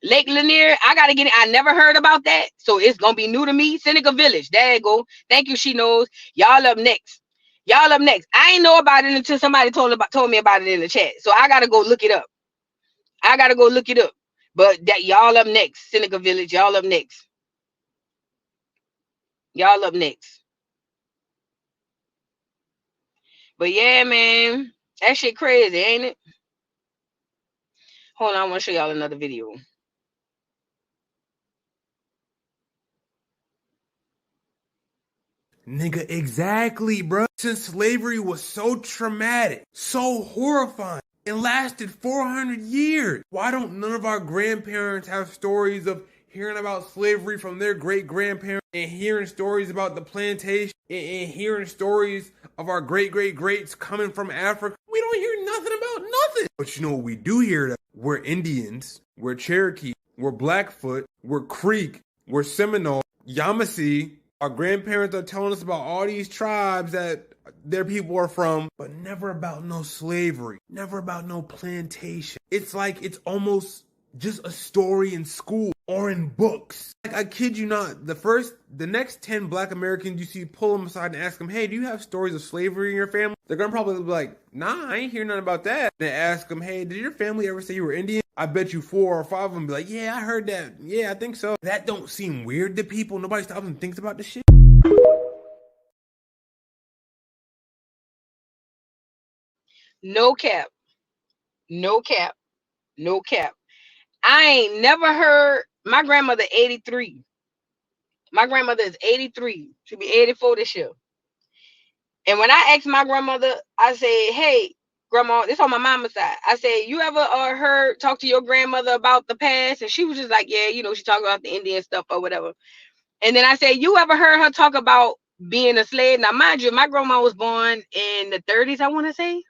Lake Lanier. I gotta get it. I never heard about that, so it's gonna be new to me. Seneca Village. There you go. Thank you. She knows. Y'all up next. Y'all up next. I ain't know about it until somebody told me about it in the chat. So I gotta go look it up. But that y'all up next. Seneca Village. Y'all up next. Y'all up next. But yeah, man, that shit crazy, ain't it? Hold on, I want to show y'all another video. Nigga, exactly, bro. Since slavery was so traumatic, so horrifying, it lasted 400 years. Why don't none of our grandparents have stories of hearing about slavery from their great-grandparents and hearing stories about the plantation and hearing stories of our great-great-greats coming from Africa? We don't hear nothing about nothing. But you know what we do hear? That we're Indians, we're Cherokee, we're Blackfoot, we're Creek, we're Seminole, Yamasee. Our grandparents are telling us about all these tribes that their people are from, but never about no slavery, never about no plantation. It's like it's almost just a story in school or in books. Like, I kid you not, the next 10 black Americans you see, pull them aside and ask them, hey, do you have stories of slavery in your family? They're gonna probably be like, nah, I ain't hear nothing about that. Then ask them, hey, did your family ever say you were Indian? I bet you 4 or 5 of them be like, yeah, I heard that. Yeah, I think so. That don't seem weird to people. Nobody stops and thinks about this shit. No cap. No cap. No cap. I ain't never heard. My grandmother 83. My grandmother is 83. She'll be 84 this year. And when I asked my grandmother, I said, hey, grandma, this on my mama's side. I said, you ever talk to your grandmother about the past? And she was just like, yeah, she talked about the Indian stuff or whatever. And then I said, you ever heard her talk about being a slave? Now, mind you, my grandma was born in the 30s, I want to say.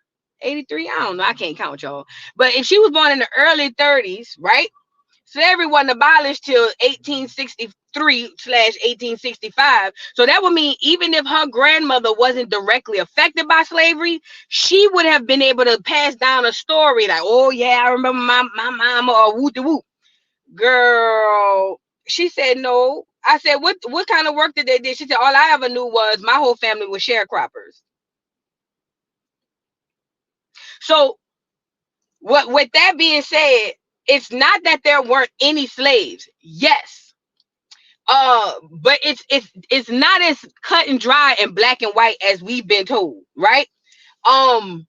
83? I don't know. I can't count, y'all. But if she was born in the early 30s, right? Slavery wasn't abolished till 1863/1865. So that would mean even if her grandmother wasn't directly affected by slavery, she would have been able to pass down a story like, oh yeah, I remember my mama or whoop de whoop. Girl, she said no. I said, what kind of work did they do? She said, all I ever knew was my whole family was sharecroppers. So with that being said, it's not that there weren't any slaves. Yes. But it's not as cut and dry and black and white as we've been told, right? A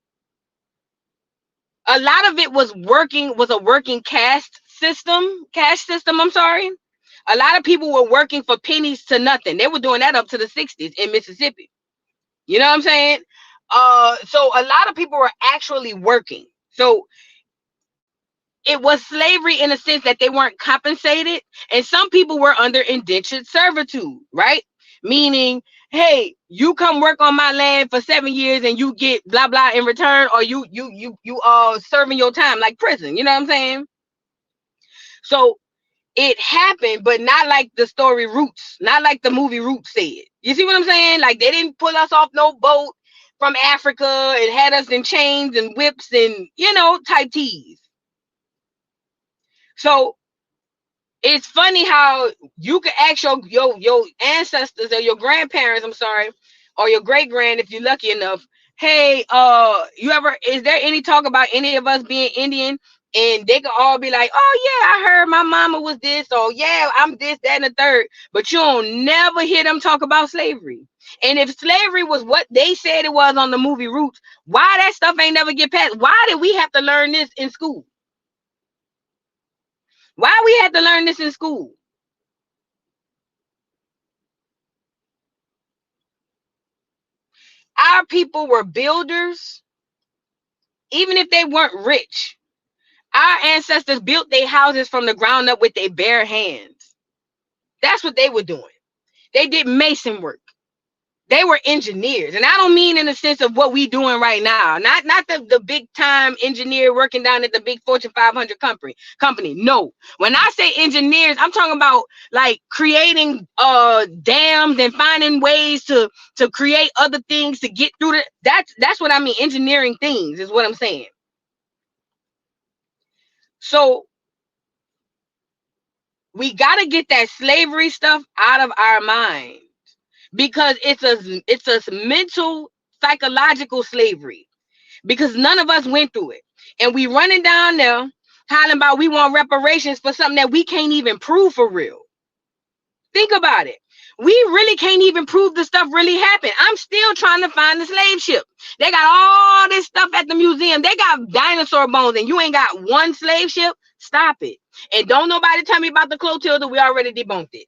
lot of it was a working caste system, I'm sorry. A lot of people were working for pennies to nothing. They were doing that up to the 60s in Mississippi. You know what I'm saying? So a lot of people were actually working. So it was slavery in a sense that they weren't compensated, and some people were under indentured servitude, right? Meaning, hey, you come work on my land for 7 years and you get blah blah in return, or you serving your time like prison. You know what I'm saying? So it happened, but not like the story Roots, not like the movie Roots said. You see what I'm saying? Like, they didn't pull us off no boat from Africa and had us in chains and whips and, type tees. So it's funny how you can ask your ancestors or your grandparents, I'm sorry, or your great grand if you're lucky enough. Hey, is there any talk about any of us being Indian? And they can all be like, oh yeah, I heard my mama was this, or yeah, I'm this, that, and the third. But you don't never hear them talk about slavery. And if slavery was what they said it was on the movie Roots, why that stuff ain't never get passed? Why did we have to learn this in school? Why we had to learn this in school? Our people were builders, even if they weren't rich. Our ancestors built their houses from the ground up with their bare hands. That's what they were doing. They did mason work. They were engineers. And I don't mean in the sense of what we doing right now. Not the big time engineer working down at the big Fortune 500 company. No. When I say engineers, I'm talking about like creating dams and finding ways to create other things to get through the that's what I mean. Engineering things is what I'm saying. So we got to get that slavery stuff out of our mind, because it's a mental, psychological slavery, because none of us went through it. And we running down there hollering about we want reparations for something that we can't even prove for real. Think about it. We really can't even prove the stuff really happened. I'm still trying to find the slave ship. They got all this stuff at the museum. They got dinosaur bones and you ain't got one slave ship. Stop it. And don't nobody tell me about the Clotilda. We already debunked it.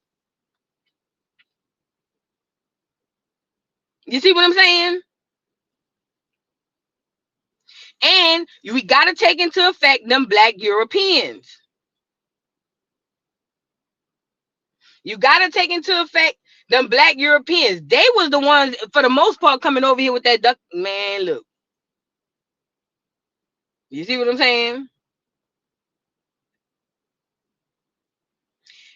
You see what I'm saying? And we got to take into effect them Black Europeans. You got to take into effect them Black Europeans. They was the ones, for the most part, coming over here with that duck. Man, look. You see what I'm saying?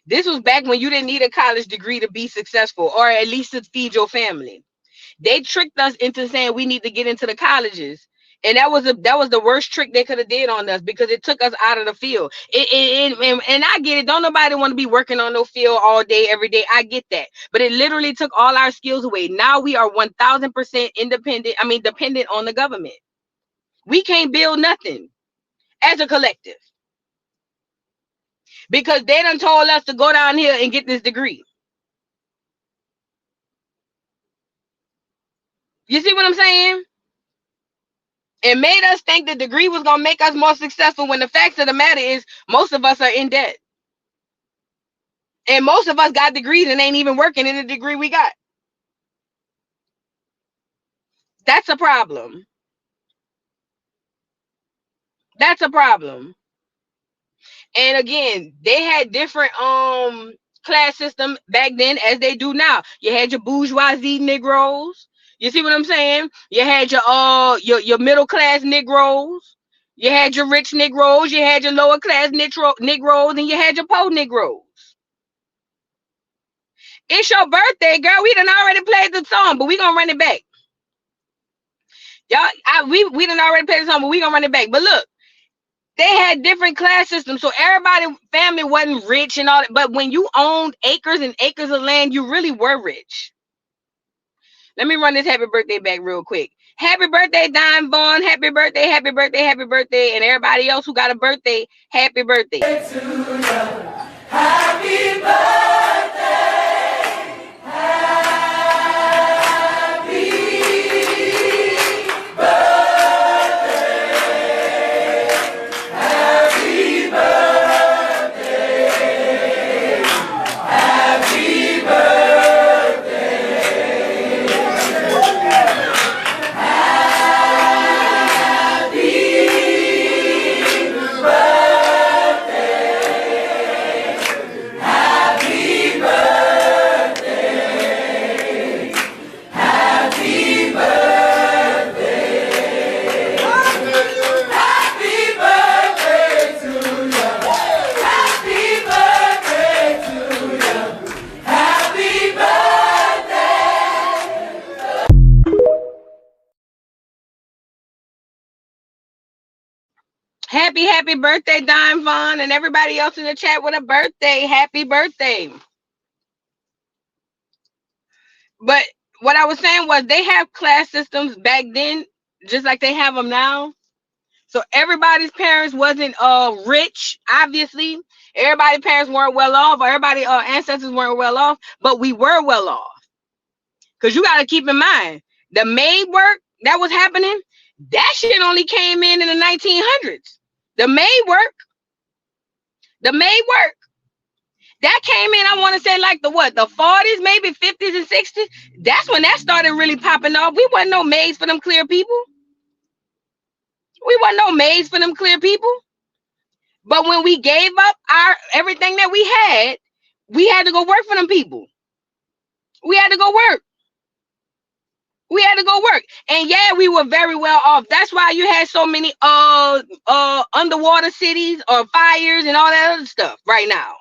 This was back when you didn't need a college degree to be successful, or at least to feed your family. They tricked us into saying we need to get into the colleges. And that was the worst trick they could have did on us, because it took us out of the field. And I get it. Don't nobody want to be working on no field all day, every day. I get that. But it literally took all our skills away. Now we are 1000% dependent on the government. We can't build nothing as a collective, because they done told us to go down here and get this degree. You see what I'm saying? It made us think the degree was going to make us more successful, when the facts of the matter is most of us are in debt. And most of us got degrees and ain't even working in the degree we got. That's a problem. That's a problem. And again, they had different class system back then as they do now. You had your bourgeoisie Negroes. You see what I'm saying? You had your middle class Negroes. You had your rich Negroes. You had your lower class Negroes, and you had your poor Negroes. It's your birthday, girl. We done already played the song, but we gonna run it back. Y'all, we done already played the song, but we gonna run it back. But look, they had different class systems, so everybody family wasn't rich and all that. But when you owned acres and acres of land, you really were rich. Let me run this happy birthday back real quick. Happy birthday, Dime Vaughn. Happy birthday, happy birthday, happy birthday. And everybody else who got a birthday, happy birthday. Happy birthday. Happy birthday, Dime Vaughn, and everybody else in the chat with a birthday. Happy birthday. But what I was saying was they have class systems back then, just like they have them now. So everybody's parents wasn't rich, obviously. Everybody's parents weren't well off, or everybody's ancestors weren't well off, but we were well off. Because you got to keep in mind, the maid work that was happening, that shit only came in the 1900s. The maid work that came in, I want to say like the 40s, maybe 50s and 60s. That's when that started really popping off. We wasn't no maids for them clear people. But when we gave up everything that we had to go work for them people. We had to go work. And yeah, we were very well off. That's why you had so many underwater cities or fires and all that other stuff right now.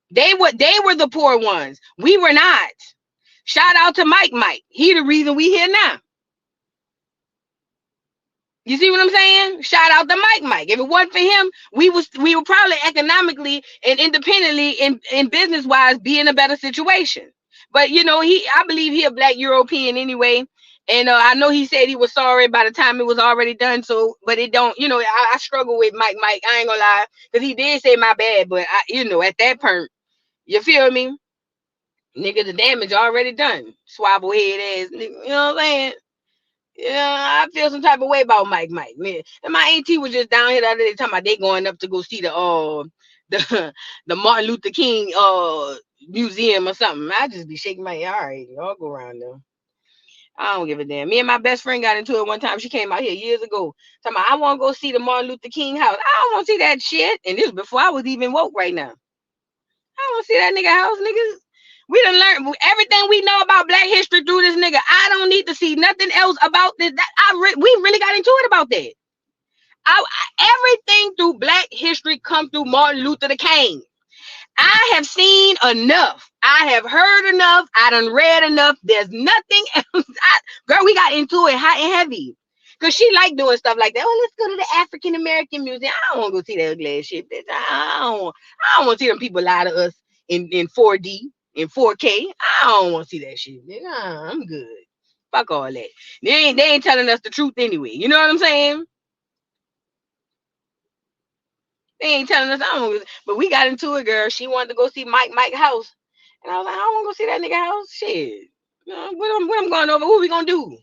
They were the poor ones. We were not. Shout out to Mike. He the reason we here now. You see what I'm saying? Shout out to Mike. If it wasn't for him, we were probably economically and independently in business wise be in a better situation. But you know, I believe he a Black European anyway. And I know he said he was sorry by the time it was already done. So, but it don't, you know, I struggle with Mike. I ain't gonna lie, because he did say my bad. But at that point, you feel me? Nigga, the damage already done. Swabble head ass nigga. You know what I'm saying? Yeah, I feel some type of way about Mike, man. And my auntie was just down here the other day talking about they going up to go see the Martin Luther King museum or something. I just be shaking my head. All right, y'all go around there. I don't give a damn. Me and my best friend got into it one time. She came out here years ago. Talking about, I want to go see the Martin Luther King house. I don't want to see that shit. And this was before I was even woke right now. I don't want to see that nigga house, niggas. We done learned everything we know about Black history through this nigga. I don't need to see nothing else about this. We really got into it about that. Everything through Black history come through Martin Luther King. I have seen enough. I have heard enough. I done read enough. There's nothing else. Girl, we got into it hot and heavy. Because she like doing stuff like that. Oh, let's go to the African American Museum. I don't want to go see that ugly ass shit, bitch. I don't want to see them people lie to us in 4D, in 4K. I don't want to see that shit. Bitch. I'm good. Fuck all that. They ain't telling us the truth anyway. You know what I'm saying? They ain't telling us. But we got into it, girl. She wanted to go see Mike house. And I was like, I don't want to go see that nigga house. Shit. What I'm going over? What we going to do?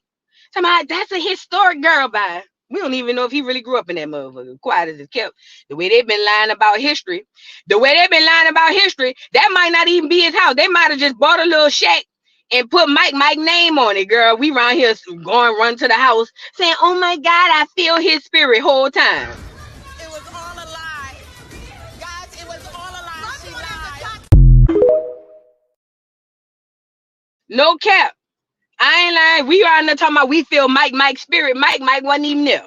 Somebody, that's a historic girl, by. We don't even know if he really grew up in that motherfucker. Quiet as it kept. The way they've been lying about history. That might not even be his house. They might have just bought a little shack and put Mike name on it, girl. We around here run to the house saying, oh my God, I feel his spirit whole time. It was all a lie. Guys, it was all a lie. She lied. No cap. I ain't lying. We are not talking about we feel Mike's spirit. Mike wasn't even there.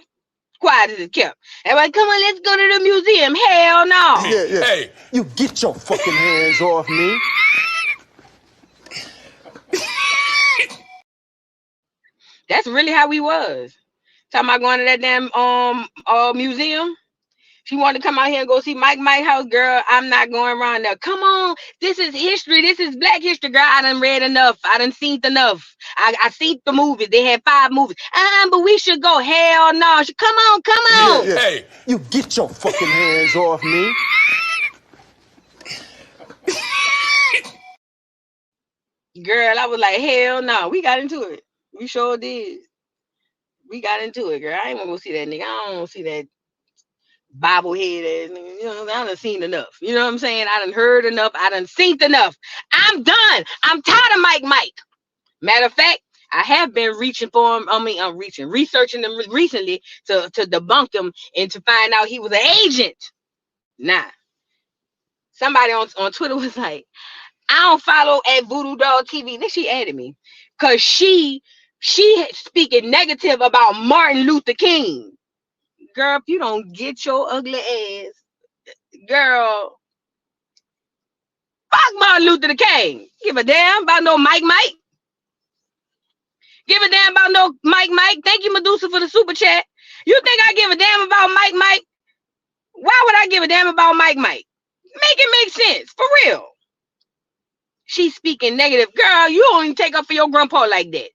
Quiet as it kept. And like, come on, let's go to the museum. Hell no. Yeah. Hey, you get your fucking hands off me. That's really how we was. Talking about going to that damn museum. She wanted to come out here and go see Mike house, girl. I'm not going around there. Come on, this is history. This is Black history, girl. I done read enough. I done seen enough. I seen the movies. They had 5 movies. But we should go. Hell no. Come on. Yeah. Hey, you get your fucking hands off me. Girl, I was like, hell no. We got into it. We sure did. We got into it, girl. I ain't gonna go see that nigga. I don't want to see that bobblehead ass nigga. You know, I done seen enough. You know what I'm saying? I done heard enough. I done seen enough. I'm done. I'm tired of Mike. Matter of fact, I have been researching him recently to debunk him and to find out he was an agent. Nah. Somebody on Twitter was like, I don't follow at Voodoo Dog TV. Then she added me. Cause she speaking negative about Martin Luther King. Girl, if you don't get your ugly ass, girl, fuck Martin Luther King. Give a damn about no Mike. Give a damn about no Mike. Thank you, Medusa, for the super chat. You think I give a damn about Mike? Why would I give a damn about Mike? Make it make sense. For real. She's speaking negative. Girl, you don't even take up for your grandpa like that.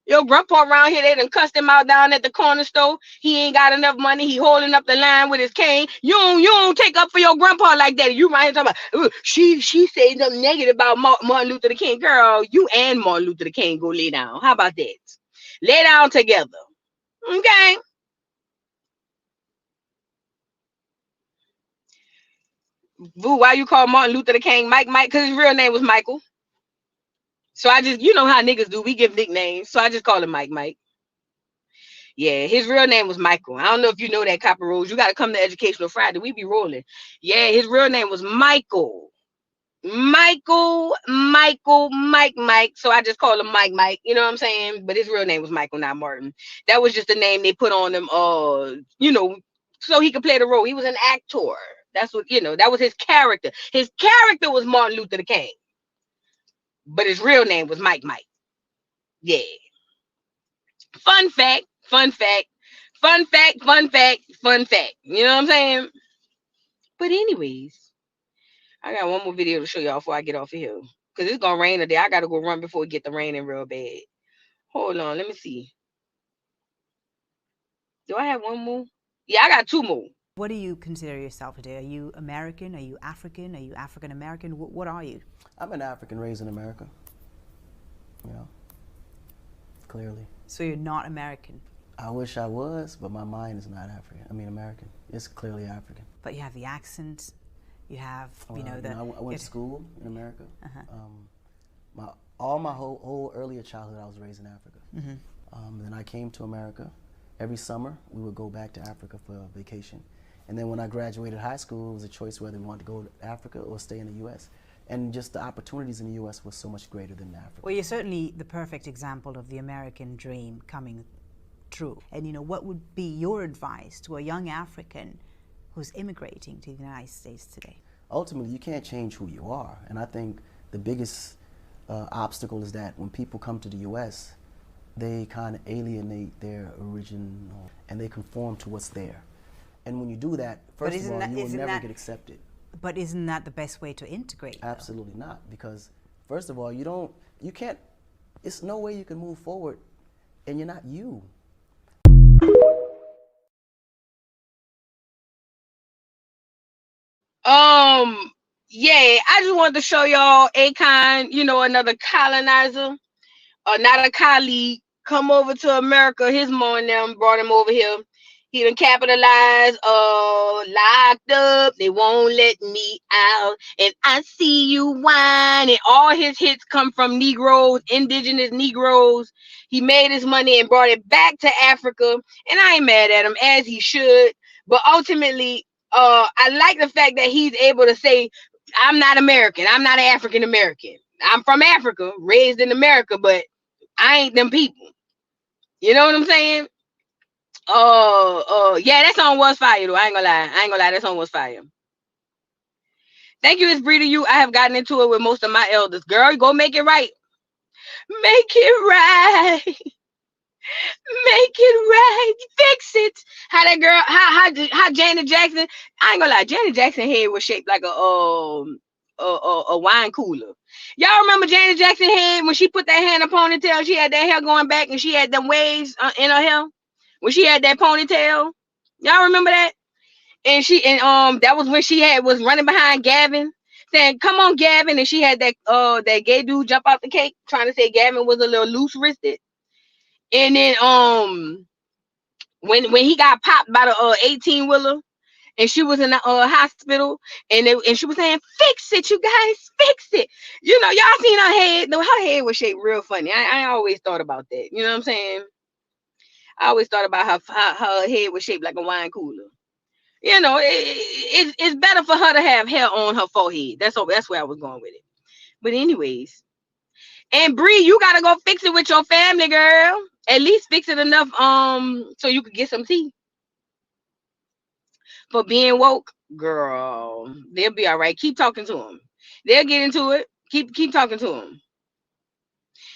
Your grandpa around here, they done cussed him out down at the corner store. He ain't got enough money. He holding up the line with his cane. You don't take up for your grandpa like that. You right here talking about, she said something negative about Martin Luther King. Girl, you and Martin Luther King go lay down. How about that? Lay down together. Okay? Boo, why you call Martin Luther King Mike? Because his real name was Michael. So I just, you know how niggas do. We give nicknames. So I just call him Mike. Yeah, his real name was Michael. I don't know if you know that, Copper Rose. You got to come to Educational Friday. We be rolling. Yeah, his real name was Michael. Mike. So I just call him Mike. You know what I'm saying? But his real name was Michael, not Martin. That was just the name they put on him, so he could play the role. He was an actor. That's what, that was his character. His character was Martin Luther King. But his real name was Mike. Yeah. Fun fact. You know what I'm saying? But anyways, I got one more video to show y'all before I get off of here. Because it's going to rain today. I got to go run before it get the raining real bad. Hold on. Let me see. Do I have one more? Yeah, I got two more. What do you consider yourself today? Are you American? Are you African? Are you African American? What are you? I'm an African raised in America. Clearly. So you're not American? I wish I was, but my mind is not American. It's clearly African. But you have the accent. You have, I went to school in America. All my whole earlier childhood, I was raised in Africa. Then I came to America. Every summer, we would go back to Africa for a vacation. And then when I graduated high school, it was a choice whether we wanted to go to Africa or stay in the U.S. And just the opportunities in the U.S. was so much greater than Africa. Well, you're certainly the perfect example of the American dream coming true. And what would be your advice to a young African who's immigrating to the United States today? Ultimately, you can't change who you are. And I think the biggest obstacle is that when people come to the U.S., they kind of alienate their original and they conform to what's there. And when you do that, first of all, you will never get accepted. But isn't that the best way to integrate? Absolutely not. Because first of all, it's no way you can move forward and you're not you. Yeah, I just wanted to show y'all Akon, another colonizer, or not a colleague, come over to America. His mom and them brought him over here. He done capitalized, locked up, they won't let me out, and I see you whine, and all his hits come from Negroes, indigenous Negroes. He made his money and brought it back to Africa, and I ain't mad at him, as he should, but ultimately, I like the fact that he's able to say, I'm not American, I'm not African American. I'm from Africa, raised in America, but I ain't them people. You know what I'm saying? Yeah, that song was fire though. I ain't gonna lie, that song was fire. Thank you, it's Bree to you. I have gotten into it with most of my elders. Girl, go make it right. Make it right. Make it right. Fix it. How that girl, how Janet Jackson, I ain't gonna lie, Janet Jackson head was shaped like a wine cooler. Y'all remember Janet Jackson head when she put that hair in a ponytail? She had that hair going back and she had them waves in her hair. When she had that ponytail, y'all remember that? And that was when she was running behind Gavin, saying, "Come on, Gavin!" And she had that gay dude jump out the cake, trying to say Gavin was a little loose wristed. And then when he got popped by the 18-wheeler, and she was in the hospital, and she was saying, "Fix it, you guys, fix it." Y'all seen her head? No, her head was shaped real funny. I always thought about that. You know what I'm saying? I always thought about how her head was shaped like a wine cooler. It's better for her to have hair on her forehead. That's where I was going with it. But anyways, and Bree, you gotta go fix it with your family, girl. At least fix it enough so you could get some tea. For being woke, girl, they'll be all right. Keep talking to them. They'll get into it. Keep talking to them.